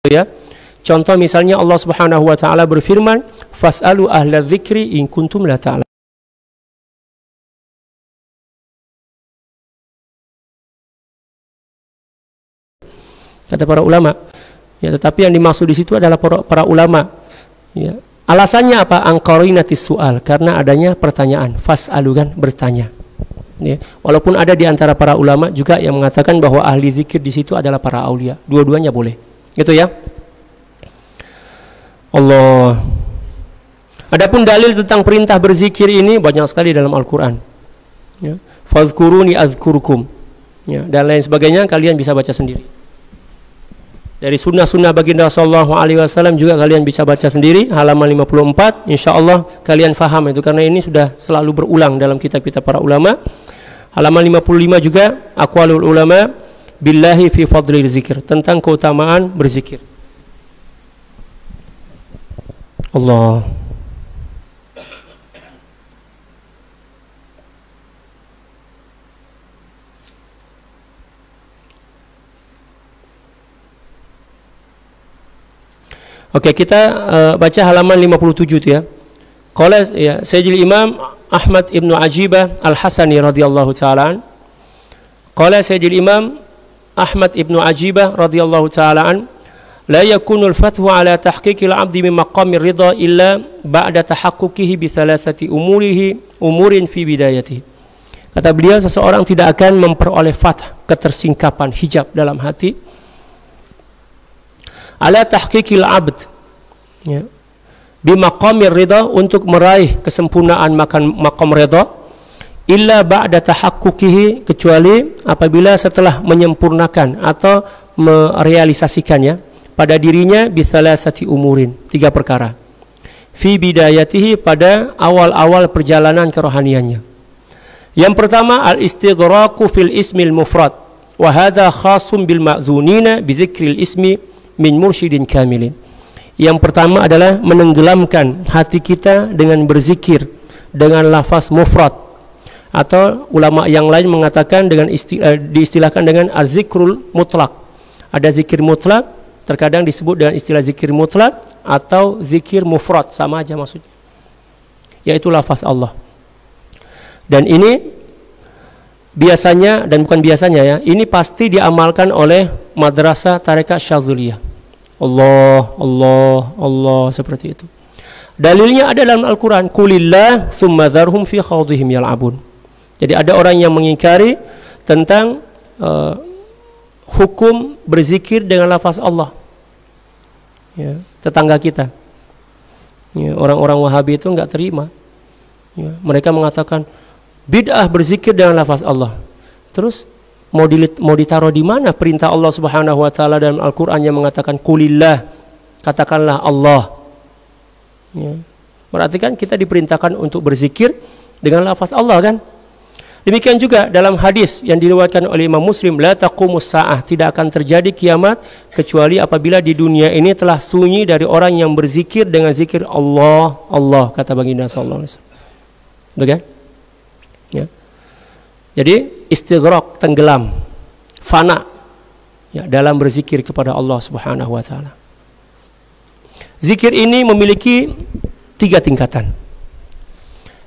ya, contoh misalnya Allah Subhanahu wa taala berfirman, fas'alu ahla dzikri in kuntum la ta'lamun. Kata para ulama, ya, tetapi yang dimaksud di situ adalah para ulama. Ya. Alasannya apa? Angqarinatis su'al, karena adanya pertanyaan. Fas'alu kan, bertanya. Ya. Walaupun ada di antara para ulama juga yang mengatakan bahwa ahli zikir di situ adalah para aulia. Dua-duanya boleh. Gitu ya. Allah. Adapun dalil tentang perintah berzikir ini banyak sekali dalam Al-Qur'an. Ya. Fazkuruni azkurkum. Ya, dan lain sebagainya kalian bisa baca sendiri. Dari sunnah-sunnah baginda sallallahu alaihi wasallam juga kalian bisa baca sendiri, halaman 54. Insyaallah kalian faham itu karena ini sudah selalu berulang dalam kitab-kitab para ulama. Halaman 55 juga aqwalul ulama billahi fi fadlil zikir, tentang keutamaan berzikir. Allah. Oke, kita baca halaman 57 itu ya. Qala ya Sayyidul Imam Ahmad Ibnu Ajibah Al-Hasani radhiyallahu taala. Qala Sayyidul Imam Ahmad Ibnu Ajibah radhiyallahu taala an, la yakunu al-fatwa ala tahqiqil 'abdi min maqamir ridha illa ba'da tahaqquqihi bi thalathati umurin fi bidayatihi. Kata beliau, seseorang tidak akan memperoleh fath, ketersingkapan hijab dalam hati, ala tahqiqil 'abd, ya, bi maqamir ridha, untuk meraih kesempurnaan maqam ridha, illa ba'da tahaqquqihi, kecuali apabila setelah menyempurnakan atau merealisasikannya pada dirinya bisalasati umurin, 3 perkara. Fi bidayatihi, pada awal-awal perjalanan kerohaniannya. Yang pertama, al-istighraqu fil ismil mufrad, wa hadha khasun bil ma'zunina bi dzikril ismi min mursyidin kamilin. Yang pertama adalah menenggelamkan hati kita dengan berzikir dengan lafaz mufrad, atau ulama yang lain mengatakan dengan diistilahkan dengan az-zikrul mutlak. Ada zikir mutlak, terkadang disebut dengan istilah zikir mutlak atau zikir mufrad, sama aja maksudnya, yaitu lafaz Allah. Dan ini biasanya, dan bukan biasanya ya, ini pasti diamalkan oleh madrasah tarekat Syadzuliyah. Allah, Allah, Allah, seperti itu. Dalilnya ada dalam Al-Quran, Qulillah thumma dharhum fi khawdihim yal'abun. Jadi ada orang yang mengingkari tentang hukum berzikir dengan lafaz Allah. Ya, tetangga kita, ya, orang-orang Wahabi itu enggak terima. Ya, mereka mengatakan bid'ah berzikir dengan lafaz Allah. Terus mau ditaruh di mana perintah Allah Subhanahu wa taala dalam Al-Qur'an yang mengatakan qulillah, katakanlah Allah. Ya. Berarti kan kita diperintahkan untuk berzikir dengan lafaz Allah kan? Demikian juga dalam hadis yang diriwayatkan oleh Imam Muslim, la taqumus saah, tidak akan terjadi kiamat kecuali apabila di dunia ini telah sunyi dari orang yang berzikir dengan zikir Allah, Allah, kata baginda sallallahu alaihi wasallam. Betul kan? Ya. Jadi istighraq, tenggelam, fana, ya, dalam berzikir kepada Allah Subhanahu wa taala. Zikir ini memiliki 3 tingkatan.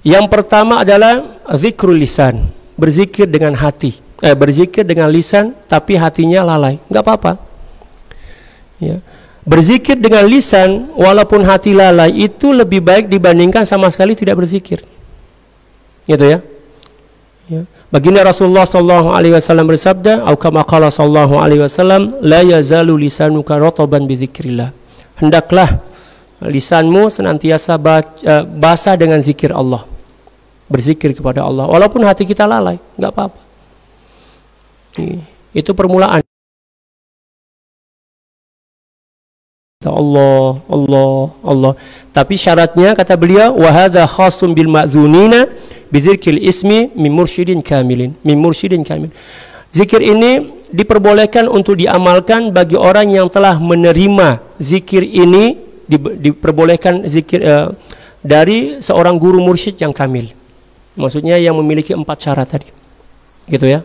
Yang pertama adalah zikrul lisan, berzikir dengan hati, berzikir dengan lisan tapi hatinya lalai, enggak apa-apa. Ya. Berzikir dengan lisan walaupun hati lalai itu lebih baik dibandingkan sama sekali tidak berzikir. Gitu ya. Ya. Baginda Rasulullah sallallahu alaihi wasallam bersabda, atau kama qala sallallahu alaihi wasallam, la yazalu lisanuka rataban bi dzikrillah. Hendaklah lisanmu senantiasa basah dengan zikir Allah. Berzikir kepada Allah walaupun hati kita lalai, enggak apa-apa. Itu permulaan. Allah, Allah, Allah. Tapi syaratnya, kata beliau, wa hadza khasun bil ma'zunina bi dzikril ismi min mursyidin kamilin, min mursyidin kamil. Zikir ini diperbolehkan untuk diamalkan bagi orang yang telah menerima zikir ini, diperbolehkan zikir dari seorang guru mursyid yang kamil. Maksudnya yang memiliki 4 syarat tadi. Gitu ya.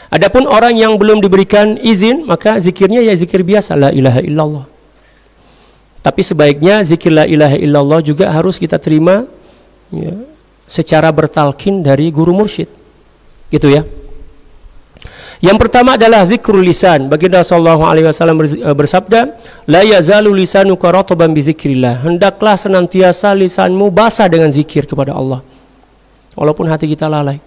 Adapun orang yang belum diberikan izin, maka zikirnya ya zikir biasa, la ilaha illallah. Tapi sebaiknya zikir la ilaha illallah juga harus kita terima, ya, secara bertalqin dari guru mursyid. Gitu ya. Yang pertama adalah zikrul lisan. Baginda sallallahu alaihi wasallam bersabda, la yazalu lisanuka rataban bi dzikrillah. Hendaklah senantiasa lisanmu basah dengan zikir kepada Allah walaupun hati kita lalai.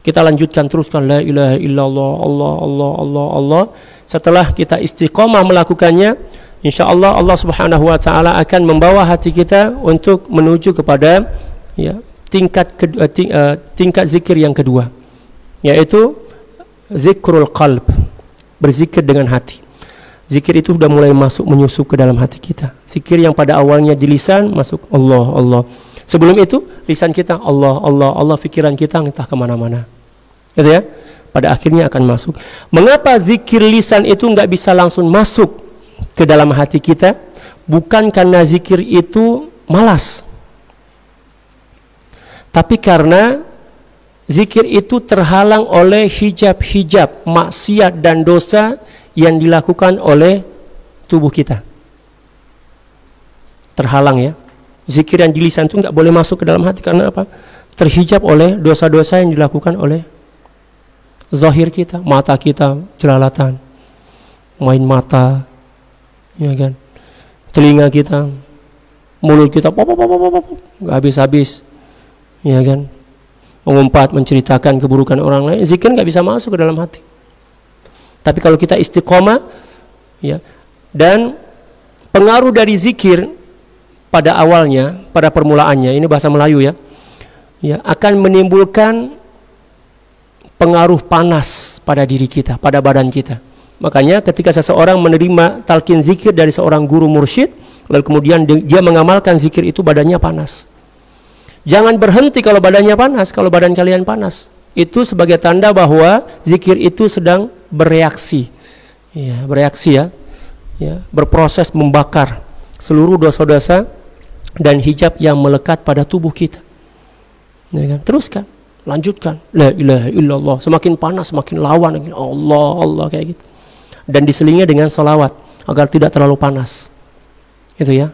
Kita lanjutkan teruskan la ilaha illallah, Allah, Allah, Allah, Allah. Setelah kita istiqomah melakukannya, insya Allah Allah Subhanahu wa taala akan membawa hati kita untuk menuju kepada tingkat zikir yang kedua, yaitu zikrul qalb, berzikir dengan hati. Zikir itu sudah mulai menyusup ke dalam hati kita. Zikir yang pada awalnya di lisan masuk Allah, Allah. Sebelum itu lisan kita Allah, Allah, Allah, pikiran kita entah kemana-mana. Gitu ya. Pada akhirnya akan masuk. Mengapa zikir lisan itu nggak bisa langsung masuk ke dalam hati kita? Bukan karena zikir itu malas, tapi karena zikir itu terhalang oleh hijab-hijab maksiat dan dosa yang dilakukan oleh tubuh kita. Terhalang ya. Zikir yang di lisan itu nggak boleh masuk ke dalam hati karena apa? Terhijab oleh dosa-dosa yang dilakukan oleh zahir kita, mata kita jelalatan, main mata, ya kan? Telinga kita, mulut kita, nggak habis-habis, ya kan? Mengumpat, menceritakan keburukan orang lain, zikir nggak bisa masuk ke dalam hati. Tapi kalau kita istiqomah, ya, dan pengaruh dari zikir pada awalnya, pada permulaannya, ini bahasa Melayu ya, ya akan menimbulkan pengaruh panas pada diri kita, pada badan kita. Makanya ketika seseorang menerima talqin zikir dari seorang guru mursyid, lalu kemudian dia mengamalkan zikir itu, badannya panas. Jangan berhenti kalau badannya panas, kalau badan kalian panas. Itu sebagai tanda bahwa zikir itu sedang bereaksi. Ya, bereaksi ya. Ya, berproses membakar seluruh dosa-dosa dan hijab yang melekat pada tubuh kita. Ya kan? Teruskan, lanjutkan. La ilaha illallah. Semakin panas, semakin lawan. Allah, Allah kayak gitu. Dan diselingi dengan salawat agar tidak terlalu panas. Itu ya.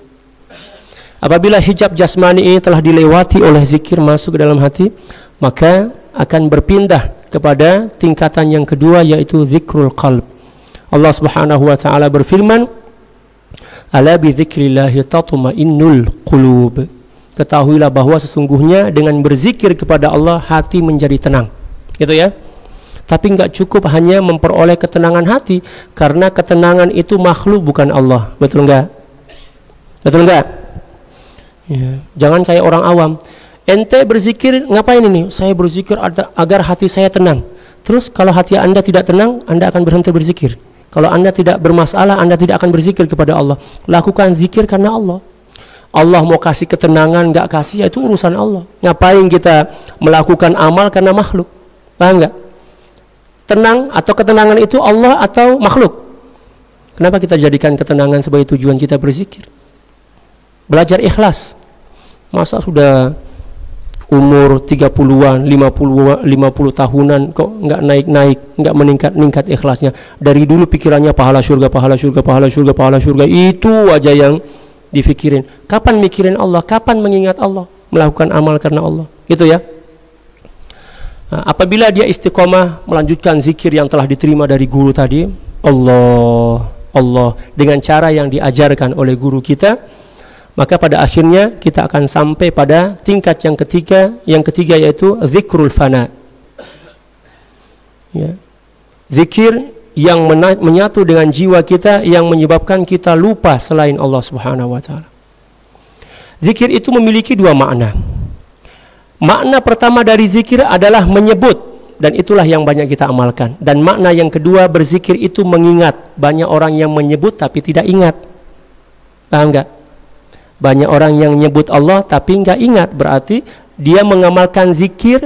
Apabila hijab jasmani ini telah dilewati oleh zikir masuk ke dalam hati, maka akan berpindah kepada tingkatan yang kedua, yaitu zikrul qalb. Allah Subhanahu wa taala berfirman, "Ala bi dzikrillahi tatma'innul qulub." Ketahuilah bahwa sesungguhnya dengan berzikir kepada Allah hati menjadi tenang. Gitu ya. Tapi enggak cukup hanya memperoleh ketenangan hati, karena ketenangan itu makhluk bukan Allah. Betul enggak? Betul enggak? Ya. Jangan kayak orang awam. Ente berzikir ngapain ini? Saya berzikir agar hati saya tenang. Terus kalau hati Anda tidak tenang, Anda akan berhenti berzikir. Kalau Anda tidak bermasalah, Anda tidak akan berzikir kepada Allah. Lakukan zikir karena Allah. Allah mau kasih ketenangan, enggak kasih, ya itu urusan Allah. Ngapain kita melakukan amal karena makhluk? Paham enggak? Tenang atau ketenangan itu Allah atau makhluk? Kenapa kita jadikan ketenangan sebagai tujuan kita berzikir? Belajar ikhlas. Masa sudah umur 30-an, 50 tahunan kok enggak naik-naik, enggak meningkat ikhlasnya. Dari dulu pikirannya pahala surga, pahala surga, pahala surga, pahala surga. Itu aja yang difikirin. Kapan mikirin Allah? Kapan mengingat Allah? Melakukan amal karena Allah. Gitu ya. Nah, apabila dia istiqomah melanjutkan zikir yang telah diterima dari guru tadi, Allah, Allah, dengan cara yang diajarkan oleh guru kita, maka pada akhirnya kita akan sampai pada tingkat yang ketiga yaitu zikrul fana. Ya. Zikir yang menyatu dengan jiwa kita, yang menyebabkan kita lupa selain Allah Subhanahu wa taala. Zikir itu memiliki dua makna. Makna pertama dari zikir adalah menyebut, dan itulah yang banyak kita amalkan. Dan makna yang kedua, berzikir itu mengingat. Banyak orang yang menyebut tapi tidak ingat. Paham enggak? Banyak orang yang menyebut Allah tapi enggak ingat. Berarti dia mengamalkan zikir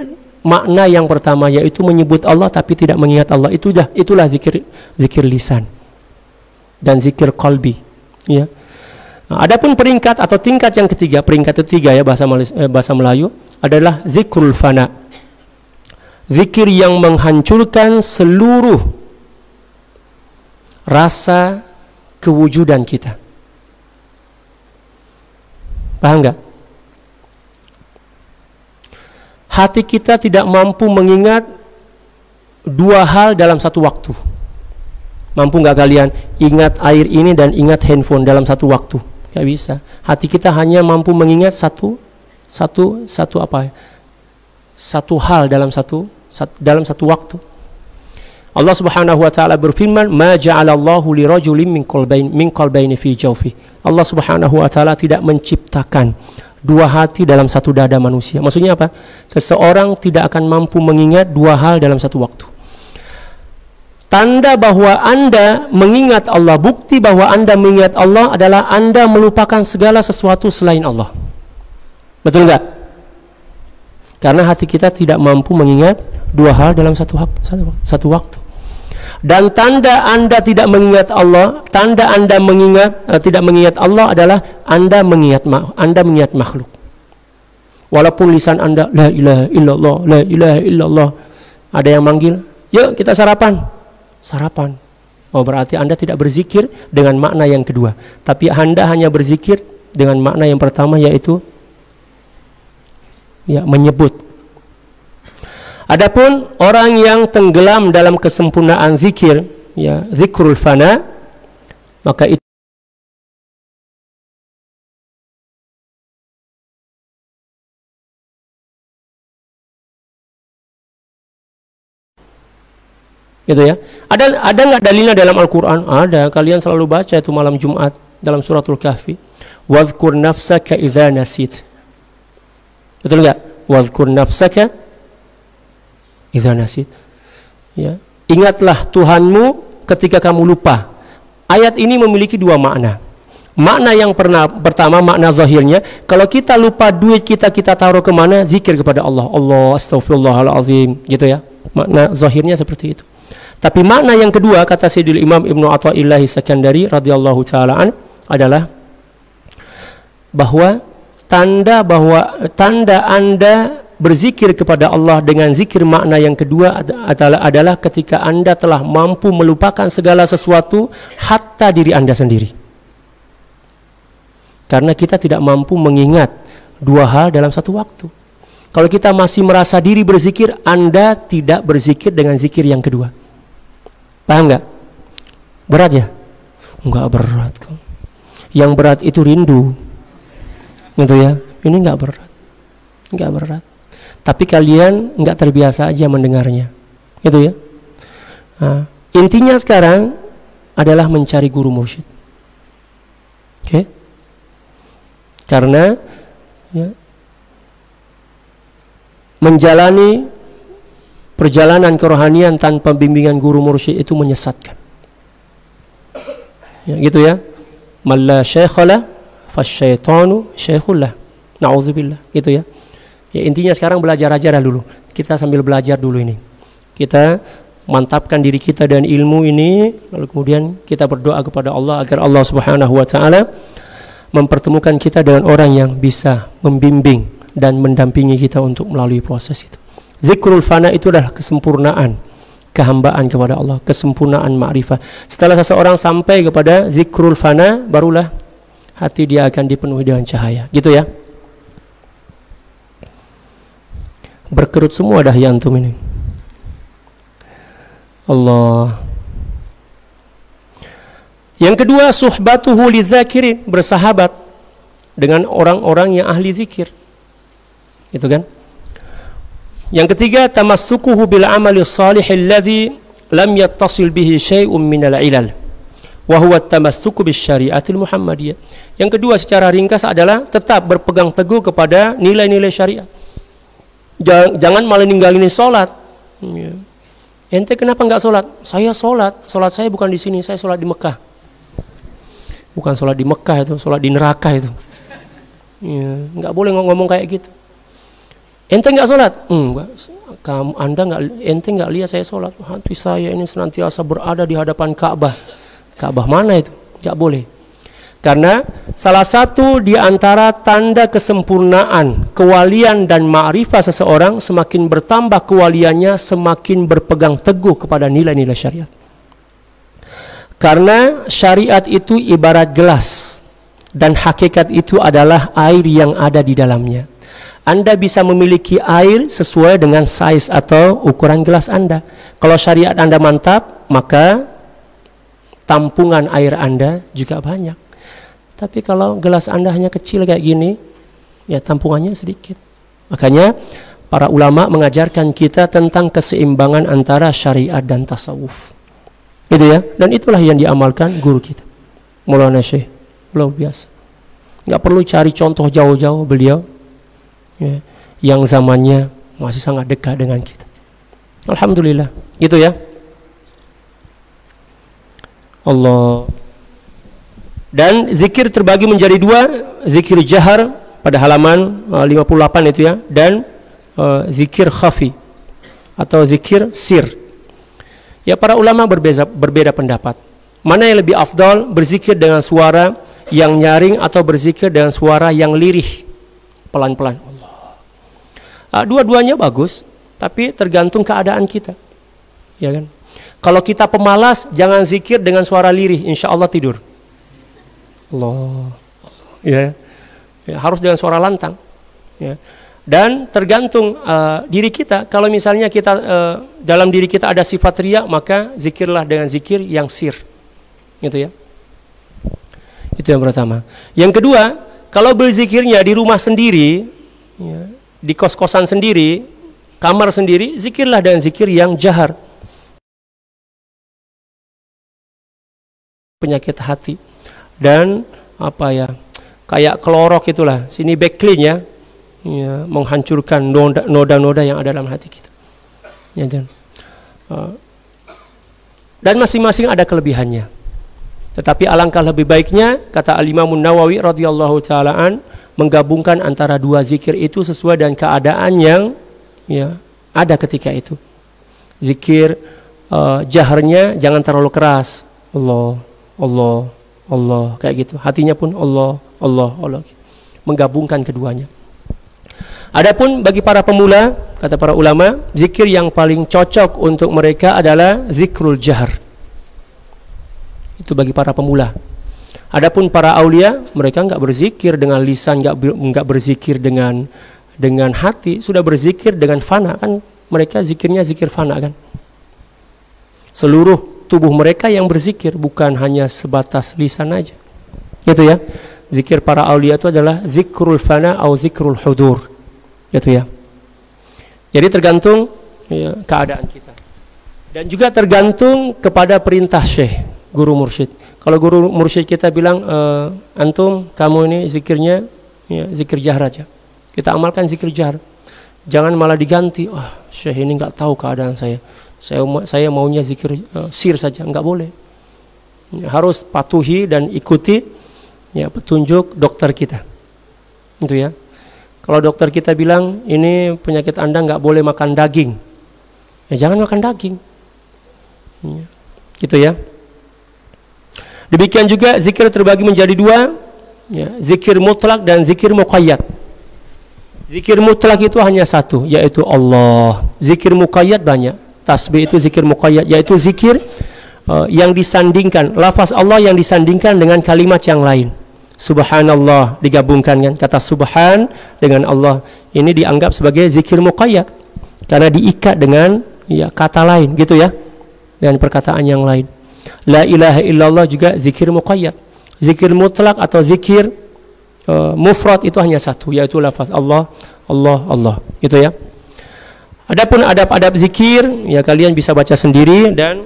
makna yang pertama, yaitu menyebut Allah tapi tidak mengingat Allah. Itulah zikir lisan dan zikir qalbi. Ya. Nah, adapun peringkat atau tingkat yang ketiga, peringkat ketiga ya bahasa Melayu, adalah zikrul fana. Zikir yang menghancurkan seluruh rasa kewujudan kita. Paham enggak? Hati kita tidak mampu mengingat dua hal dalam satu waktu. Mampu enggak kalian ingat air ini dan ingat handphone dalam satu waktu? Enggak bisa. Hati kita hanya mampu mengingat satu hal dalam satu dalam satu waktu. Allah Subhanahu wa taala berfirman, "Ma ja'alallahu lirajulin min qalbaini fi jawfi." Allah Subhanahu wa taala tidak menciptakan dua hati dalam satu dada manusia. Maksudnya apa? Seseorang tidak akan mampu mengingat dua hal dalam satu waktu. Tanda bahwa Anda mengingat Allah, bukti bahwa Anda mengingat Allah adalah Anda melupakan segala sesuatu selain Allah. Betul enggak? Karena hati kita tidak mampu mengingat dua hal dalam satu waktu. Dan tanda Anda tidak mengingat Allah, tanda Anda tidak mengingat Allah adalah Anda mengingat makhluk. Walaupun lisan Anda la ilaha illallah, la ilaha illallah, ada yang manggil, "Yuk kita sarapan." Sarapan. Oh, berarti Anda tidak berzikir dengan makna yang kedua, tapi Anda hanya berzikir dengan makna yang pertama, yaitu menyebut. Adapun orang yang tenggelam dalam kesempurnaan zikir, zikrul fana, maka itu gitu ya. Ada nggak dalilnya dalam Al-Quran? Ada. Kalian selalu baca itu malam Jumat dalam suratul Kahfi. Wadhkur nafsaka idza nasit. Betul nggak? Wadhkur nafsaka idza nasit. Ya. Ingatlah Tuhanmu ketika kamu lupa. Ayat ini memiliki dua makna. Makna yang pertama, makna zahirnya, kalau kita lupa duit kita taruh kemana? Zikir kepada Allah. Allah, astagfirullahaladzim, gitu ya. Makna zahirnya seperti itu. Tapi makna yang kedua, kata Sayyidul Imam Ibnu Athaillah Sakandari radhiyallahu taala an, adalah bahwa tanda Anda berzikir kepada Allah dengan zikir makna yang kedua adalah ketika Anda telah mampu melupakan segala sesuatu, hatta diri Anda sendiri. Karena kita tidak mampu mengingat dua hal dalam satu waktu. Kalau kita masih merasa diri berzikir, Anda tidak berzikir dengan zikir yang kedua. Paham nggak? Berat ya? Nggak berat kok. Yang berat itu rindu, gitu ya. Ini nggak berat. Tapi kalian nggak terbiasa aja mendengarnya, gitu ya. Nah, intinya sekarang adalah mencari guru mursyid. Oke? Karena ya, menjalani perjalanan kerohanian tanpa bimbingan guru mursyid itu menyesatkan. Ya, gitu ya. Malla syaikhala fasyaitanu syaikhullah. Na'udzubillah, gitu ya. Ya, intinya sekarang belajar aja dulu. Kita sambil belajar dulu ini. Kita mantapkan diri kita dan ilmu ini, lalu kemudian kita berdoa kepada Allah agar Allah Subhanahu wa taala mempertemukan kita dengan orang yang bisa membimbing dan mendampingi kita untuk melalui proses itu. Zikrul fana itu adalah kesempurnaan kehambaan kepada Allah, kesempurnaan ma'rifah. Setelah seseorang sampai kepada zikrul fana, barulah hati dia akan dipenuhi dengan cahaya, gitu ya. Berkerut semua dah ya antum ini. Allah. Yang kedua, suhbatuhu lizakirin, bersahabat dengan orang-orang yang ahli zikir, gitu kan. Yang ketiga, tamassukuhu bil amali shalih alladhi lam yattasil bihi syai'un minal ilal wa huwa tamassuku bis syariatil muhammadiyah. Yang kedua secara ringkas adalah tetap berpegang teguh kepada nilai-nilai syariat. Jangan malah ninggalin sholat. Ya. Ente kenapa enggak sholat? Saya sholat saya bukan di sini, saya sholat di Mekah. Bukan sholat di Mekah itu, sholat di neraka itu. Ya, enggak boleh ngomong kayak gitu. Ente enggak sholat? Enggak. Ente enggak lihat saya sholat. Hati saya ini senantiasa berada di hadapan Ka'bah. Ka'bah mana itu? Enggak boleh. Karena salah satu di antara tanda kesempurnaan kewalian dan ma'rifah seseorang, semakin bertambah kewaliannya, semakin berpegang teguh kepada nilai-nilai syariat. Karena syariat itu ibarat gelas dan hakikat itu adalah air yang ada di dalamnya. Anda bisa memiliki air sesuai dengan size atau ukuran gelas Anda. Kalau syariat Anda mantap, maka tampungan air Anda juga banyak. Tapi kalau gelas Anda hanya kecil kayak gini, ya tampungannya sedikit. Makanya Para ulama mengajarkan kita tentang keseimbangan antara syariat dan tasawuf. Gitu ya. Dan itulah yang diamalkan guru kita, Maulana Syekh. Luar biasa. Nggak perlu cari contoh jauh-jauh, beliau ya, yang zamannya masih sangat dekat dengan kita. Alhamdulillah. Gitu ya. Allah. Dan zikir terbagi menjadi dua, zikir jahar pada halaman 58 itu ya, dan zikir khafi atau zikir sir. Ya, para ulama berbeda pendapat. Mana yang lebih afdal, berzikir dengan suara yang nyaring atau berzikir dengan suara yang lirih, pelan-pelan. Dua-duanya bagus, tapi tergantung keadaan kita. Ya kan? Kalau kita pemalas, jangan zikir dengan suara lirih, insya Allah tidur. Allah, ya, harus dengan suara lantang. Ya. Dan tergantung diri kita. Kalau misalnya kita dalam diri kita ada sifat riya, maka zikirlah dengan zikir yang sir, gitu ya. Itu yang pertama. Yang kedua, kalau berzikirnya di rumah sendiri, ya, di kos-kosan sendiri, kamar sendiri, zikirlah dengan zikir yang jahar. Penyakit hati. Dan apa ya, kayak kelorok itulah, sini back clean ya, ya, menghancurkan noda-noda yang ada dalam hati kita ya, dan masing-masing ada kelebihannya. Tetapi alangkah lebih baiknya, kata Al-Imam Nawawi radhiyallahu ta'ala menggabungkan antara dua zikir itu sesuai dengan keadaan yang ya, ada ketika itu. Zikir jaharnya jangan terlalu keras, Allah, Allah, Allah, kayak gitu. Hatinya pun Allah, Allah, Allah. Menggabungkan keduanya. Adapun bagi para pemula, kata para ulama, zikir yang paling cocok untuk mereka adalah zikrul jahar. Itu bagi para pemula. Adapun para aulia, mereka enggak berzikir dengan lisan, enggak berzikir dengan hati, sudah berzikir dengan fana kan. Mereka zikirnya zikir fana kan. Seluruh tubuh mereka yang berzikir, bukan hanya sebatas lisan aja. Gitu ya. Zikir para aulia itu adalah zikrul fana atau zikrul hudur. Gitu ya. Jadi tergantung ya, keadaan kita. Dan juga tergantung kepada perintah syekh, guru mursyid. Kalau guru mursyid kita bilang, antum, kamu ini zikirnya ya, zikir jahar aja. Kita amalkan zikir jahar. Jangan malah diganti. Syekh ini enggak tahu keadaan saya. Saya maunya zikir sir saja, enggak boleh. Harus patuhi dan ikuti ya petunjuk dokter kita. Itu ya. Kalau dokter kita bilang ini penyakit Anda enggak boleh makan daging, ya jangan makan daging. Ya. Gitu ya. Demikian juga zikir terbagi menjadi dua, ya, zikir mutlak dan zikir muqayyad. Zikir mutlak itu hanya satu, yaitu Allah. Zikir muqayyad banyak. Tasbih itu zikir muqayyad, yaitu zikir yang disandingkan, lafaz Allah yang disandingkan dengan kalimat yang lain. Subhanallah digabungkan kan, kata subhan dengan Allah. Ini dianggap sebagai zikir muqayyad karena diikat dengan ya kata lain, gitu ya, dengan perkataan yang lain. La ilaha illallah juga zikir muqayyad. Zikir mutlak atau zikir mufrad itu hanya satu, yaitu lafaz Allah, Allah, Allah, gitu ya. Adapun adab-adab zikir ya kalian bisa baca sendiri, dan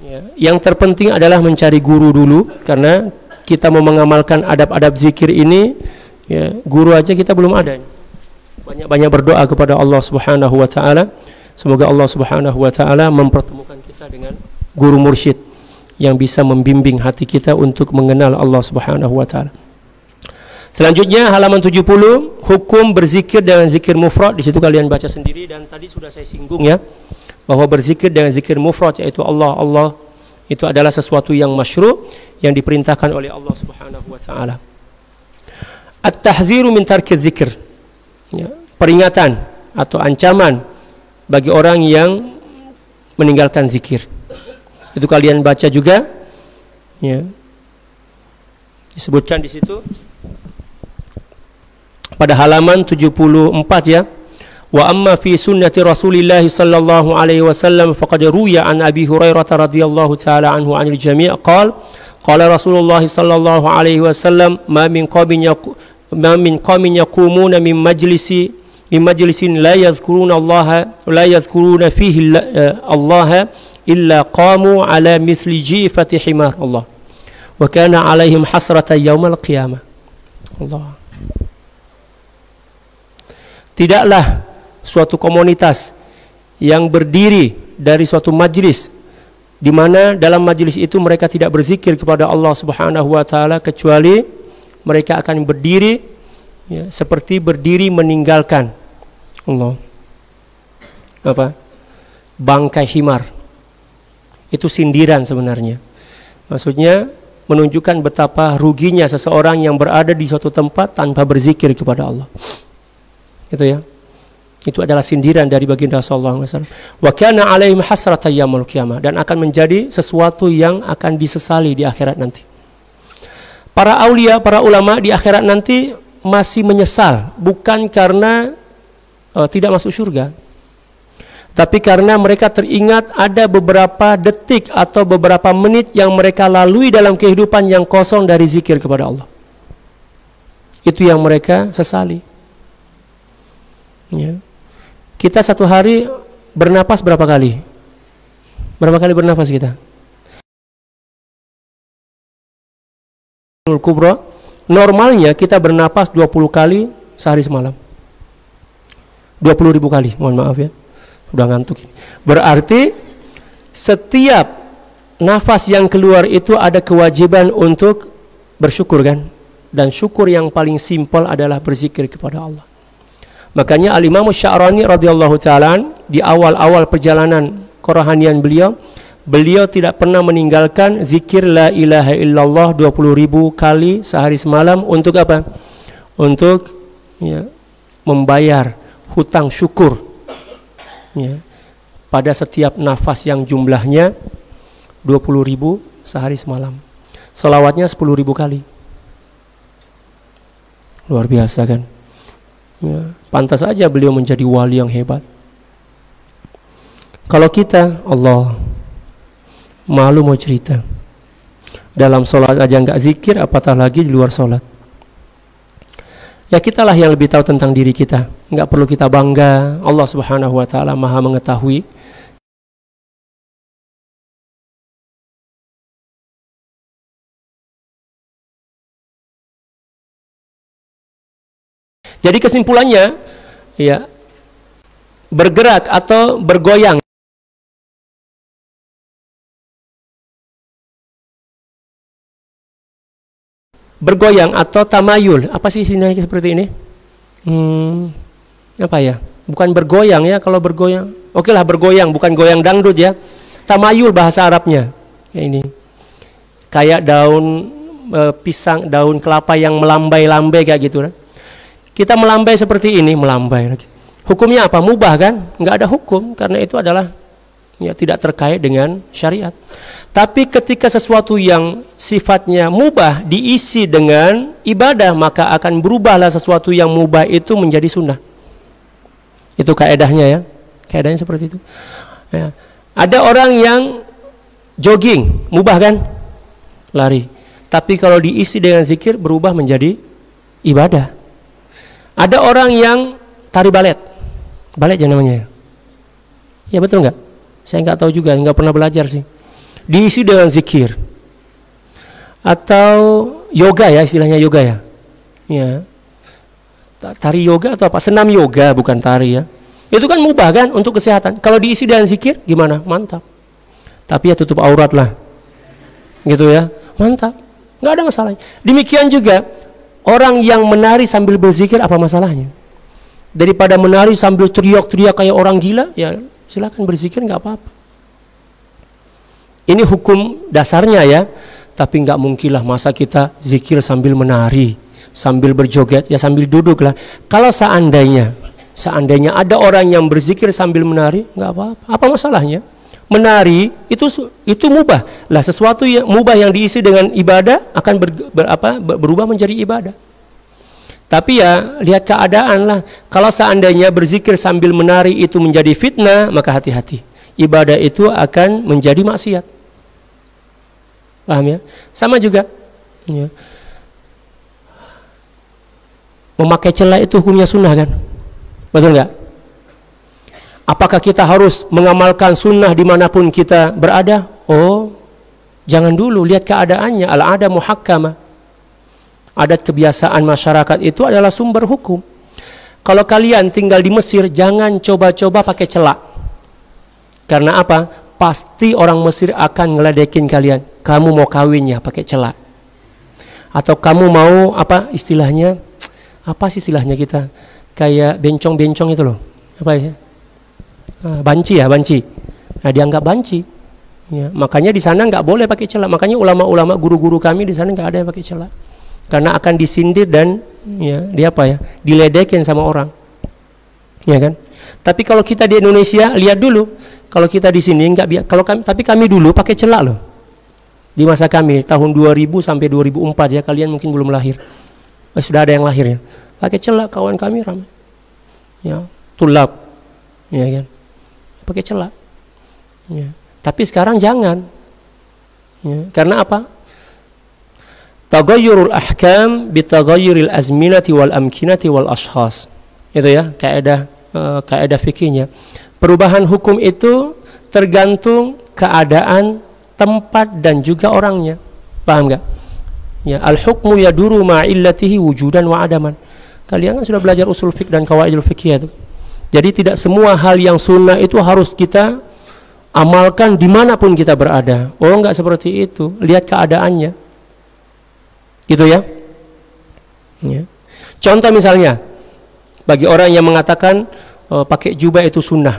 ya, yang terpenting adalah mencari guru dulu, karena kita mau mengamalkan adab-adab zikir ini ya, guru aja kita belum ada. Banyak-banyak berdoa kepada Allah Subhanahu wa taala. Semoga Allah Subhanahu wa taala mempertemukan kita dengan guru mursyid yang bisa membimbing hati kita untuk mengenal Allah Subhanahu wa taala. Selanjutnya halaman 70, hukum berzikir dengan zikir mufrad. Di situ kalian baca sendiri, dan tadi sudah saya singgung ya, bahwa berzikir dengan zikir mufrad yaitu Allah, Allah, itu adalah sesuatu yang masyru', yang diperintahkan oleh Allah Subhanahu wa taala. At-tahdziru min tarki dzikr. Ya, peringatan atau ancaman bagi orang yang meninggalkan zikir. Itu kalian baca juga ya. Disebutkan di situ pada halaman 74 ya. Wa amma fi sunnati Rasulillah sallallahu alaihi wasallam faqad ruya an Abi Hurairah radhiyallahu taala anhu 'anil jami' qala Rasulullah sallallahu alaihi wasallam ma min qaumin yaqumuna min min majlisin la yadhkuruna fihi Allah illa qamu ala mithli jifati himar Allah wa kana alaihim hasratan yaumal qiyamah. Allah. Tidaklah suatu komunitas yang berdiri dari suatu majlis di mana dalam majlis itu mereka tidak berzikir kepada Allah Subhanahu wa taala, kecuali mereka akan berdiri ya, seperti berdiri meninggalkan Allah. Apa? Bangkai himar. Itu sindiran sebenarnya. Maksudnya menunjukkan betapa ruginya seseorang yang berada di suatu tempat tanpa berzikir kepada Allah. Itu ya. Itu adalah sindiran dari baginda sallallahu alaihi wasallam. Wa kana alaihim hasratan yaumil qiyamah, dan akan menjadi sesuatu yang akan disesali di akhirat nanti. Para aulia, para ulama di akhirat nanti masih menyesal, bukan karena tidak masuk surga, tapi karena mereka teringat ada beberapa detik atau beberapa menit yang mereka lalui dalam kehidupan yang kosong dari zikir kepada Allah. Itu yang mereka sesali. Ya. Kita satu hari bernapas berapa kali? Berapa kali bernapas kita? Kubra, normalnya kita bernapas 20 kali sehari semalam. 20.000 kali, mohon maaf ya. Sudah ngantuk ini. Berarti setiap nafas yang keluar itu ada kewajiban untuk bersyukur kan? Dan syukur yang paling simpel adalah berzikir kepada Allah. Makanya Al-Imam Sya'rani radhiyallahu ta'ala di awal-awal perjalanan kerohanian beliau tidak pernah meninggalkan zikir la ilaha illallah 20.000 kali sehari semalam. Untuk apa? Untuk ya, membayar hutang syukur ya, pada setiap nafas yang jumlahnya 20.000 sehari semalam. Selawatnya 10.000 kali. Luar biasa kan? Ya, pantas saja beliau menjadi wali yang hebat. Kalau kita, Allah, malu mau cerita. Dalam sholat aja nggak zikir, apatah lagi di luar sholat. Ya kitalah yang lebih tahu tentang diri kita. Nggak perlu kita bangga. Allah Subhanahu wa ta'ala maha mengetahui. Jadi kesimpulannya, ya, bergerak atau bergoyang. Bergoyang atau tamayul. Apa sih isinya seperti ini? Apa ya? Bukan bergoyang ya, kalau bergoyang. Oke lah bergoyang, bukan goyang dangdut ya. Tamayul bahasa Arabnya. Ya ini. Kayak daun pisang, daun kelapa yang melambai-lambai kayak gitu kan. Kita melambai seperti ini, melambai lagi. Hukumnya apa? Mubah kan? Nggak ada hukum, karena itu adalah ya, tidak terkait dengan syariat. Tapi ketika sesuatu yang sifatnya mubah diisi dengan ibadah, maka akan berubahlah sesuatu yang mubah itu menjadi sunnah. Itu kaedahnya ya. Kaedahnya seperti itu. Ya. Ada orang yang jogging, mubah kan? Lari. Tapi kalau diisi dengan zikir berubah menjadi ibadah. Ada orang yang tari balet. Balet ya namanya. Ya betul nggak? Saya nggak tahu juga, nggak pernah belajar sih. Diisi dengan zikir. Atau yoga ya, istilahnya yoga ya. Ya. Tari yoga atau apa? Senam yoga, bukan tari ya. Itu kan mubah kan untuk kesehatan. Kalau diisi dengan zikir gimana? Mantap. Tapi ya tutup aurat lah. Gitu ya. Mantap. Nggak ada masalah. Demikian juga orang yang menari sambil berzikir, apa masalahnya? Daripada menari sambil teriak-teriak kayak orang gila, ya silakan berzikir, nggak apa-apa. Ini hukum dasarnya ya. Tapi nggak mungkinlah masa kita zikir sambil menari, sambil berjoget, ya sambil duduk lah. Kalau seandainya ada orang yang berzikir sambil menari, nggak apa-apa. Apa masalahnya? Menari itu mubah lah, sesuatu yang mubah yang diisi dengan ibadah akan berubah menjadi ibadah. Tapi ya lihat keadaan lah. Kalau seandainya berzikir sambil menari itu menjadi fitnah, maka hati-hati. Ibadah itu akan menjadi maksiat. Paham ya? Sama juga ya. Memakai celak itu hukumnya sunnah kan? Betul nggak? Apakah kita harus mengamalkan sunnah dimanapun kita berada? Oh, jangan dulu, lihat keadaannya. Al-ada muhakkama. Adat kebiasaan masyarakat itu adalah sumber hukum. Kalau kalian tinggal di Mesir, jangan coba-coba pakai celak. Karena apa? Pasti orang Mesir akan ngeledekin kalian. Kamu mau kawin ya pakai celak. Atau kamu mau apa istilahnya? Apa sih istilahnya kita? Kayak bencong-bencong itu loh. Apa ya? Banci ya, banci. Nah, dianggap banci. Ya, makanya di sana nggak boleh pakai celak. Makanya ulama-ulama, guru-guru kami di sana nggak ada yang pakai celak. Karena akan disindir dan ya, dia apa ya? Diledekin sama orang. Ya kan? Tapi kalau kita di Indonesia, lihat dulu. Kalau kita di sini tapi kami dulu pakai celak loh. Di masa kami tahun 2000 sampai 2004 ya, kalian mungkin belum lahir. Sudah ada yang lahir ya. Pakai celak, kawan kami ramai. Ya, tulab. Ya kan? Pakai celak. Ya. Tapi sekarang jangan. Ya. Karena apa? Taghayyurul ahkam bitaghayyuril azminati wal amkinati wal ashkhas. Itu ya, kaidah fikihnya. Perubahan hukum itu tergantung keadaan, tempat dan juga orangnya. Paham enggak? Ya, al-hukmu yaduru ma'illatihi wujudan wa adaman. Kalian kan sudah belajar usul fiqh dan qawaidul fiqhiyah itu. Jadi tidak semua hal yang sunnah itu harus kita amalkan dimanapun kita berada. Oh, enggak seperti itu. Lihat keadaannya. Gitu ya. Ya. Contoh misalnya, bagi orang yang mengatakan pakai jubah itu sunnah.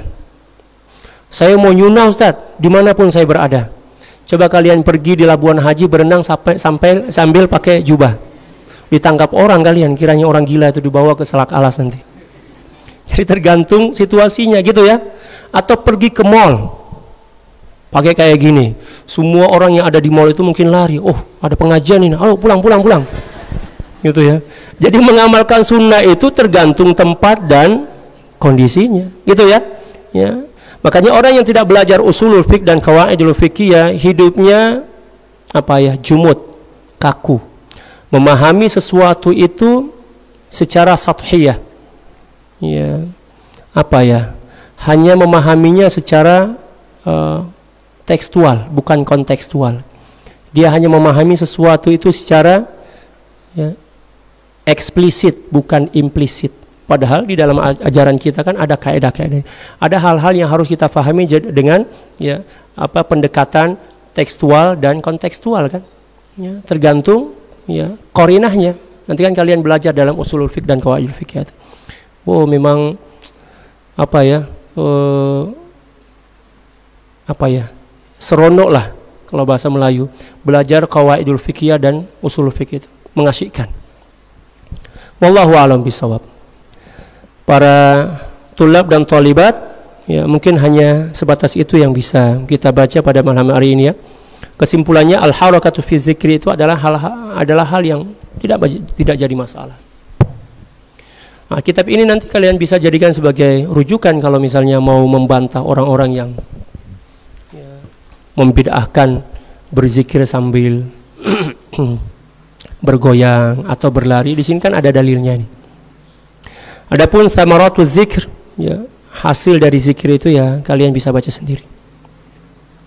Saya mau nyunah Ustaz, dimanapun saya berada. Coba kalian pergi di Labuan Haji berenang sambil pakai jubah. Ditangkap orang kalian, kiranya orang gila itu dibawa ke Selak Alas nanti. Jadi tergantung situasinya gitu ya. Atau pergi ke mall pakai kayak gini, semua orang yang ada di mall itu mungkin lari. Oh, ada pengajian ini, oh pulang gitu ya. Jadi mengamalkan sunnah itu tergantung tempat dan kondisinya gitu ya. Ya, makanya orang yang tidak belajar usulul fiqh dan qawaidul fiqhiyah hidupnya apa ya, jumud, kaku, memahami sesuatu itu secara sathiyah. Ya, apa ya, hanya memahaminya secara tekstual, bukan kontekstual. Dia hanya memahami sesuatu itu secara ya, eksplisit, bukan implisit. Padahal di dalam ajaran kita kan ada kaidah-kaidah. Ada hal-hal yang harus kita pahami dengan ya apa pendekatan tekstual dan kontekstual kan. Ya, tergantung ya qarinahnya. Nanti kan kalian belajar dalam usulul fiqh dan qawaidul fiqh. Oh, memang apa ya? Seronok lah kalau bahasa Melayu belajar qawaidul fiqhiyah dan usul fiqh itu mengasyikkan. Wallahu a'lam bishawab. Para tulab dan thalibat ya mungkin hanya sebatas itu yang bisa kita baca pada malam hari ini ya. Kesimpulannya al-harakatu fi zikri itu adalah hal yang tidak jadi masalah. Nah, kitab ini nanti kalian bisa jadikan sebagai rujukan kalau misalnya mau membantah orang-orang yang membid'ahkan berzikir sambil bergoyang atau berlari. Di sini kan ada dalilnya nih. Adapun samaratu zikr ya, hasil dari zikir itu ya kalian bisa baca sendiri.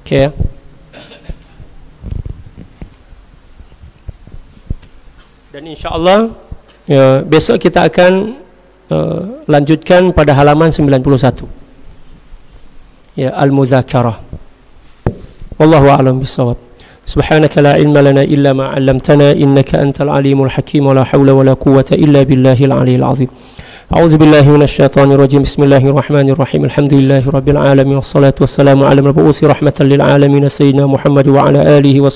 Oke ya. Dan insyaallah ya, besok kita akan lanjutkan pada halaman 91 ya, al-muzakarah. Wallahu a'lam bishawab. Subhanaka la ilma lana illa ma 'allamtana innaka antal alimul hakim wa la hawla wa la quwwata illa billahil aliyyil azim. A'udzu billahi minasy syaithanir rajim. Bismillahirrahmanirrahim. Alhamdulillahi rabbil alamin wassalatu wassalamu ala mabu'usi rahmatan lil alamin sayyidina Muhammad wa ala alihi wa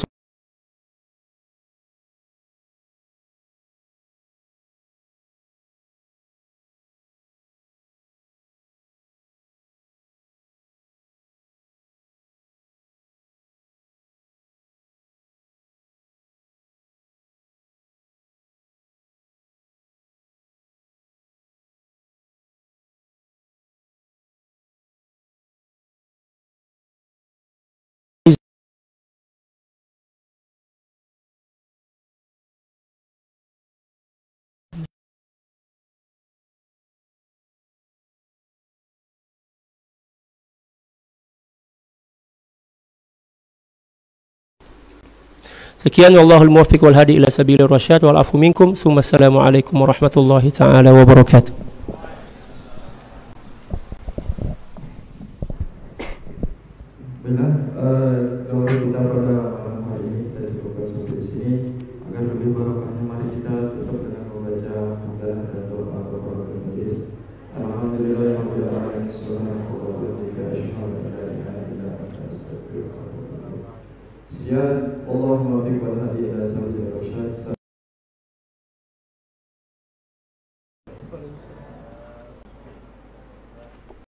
Sekian, wallahul muwaffiq wal hadi ila sabilir rasyad wal afu minkum. Tsumma assalamu alaikum warahmatullahi taala wabarakatuh.
Baiklah, kalau kita pada malam hari ini kita cukupkan sampai di sini. Agar lebih barokahnya, mari kita tutup dengan membaca hamdalah dan doa kafaratul majelis. Alhamdulillahirabbil alamin, subhanallahi wa bihamdihi, asyhadu an la ilaha illa anta, astaghfiruka wa atubu ilaik. Sekian, Allahumma biqul hadi ila sabilir rasyad.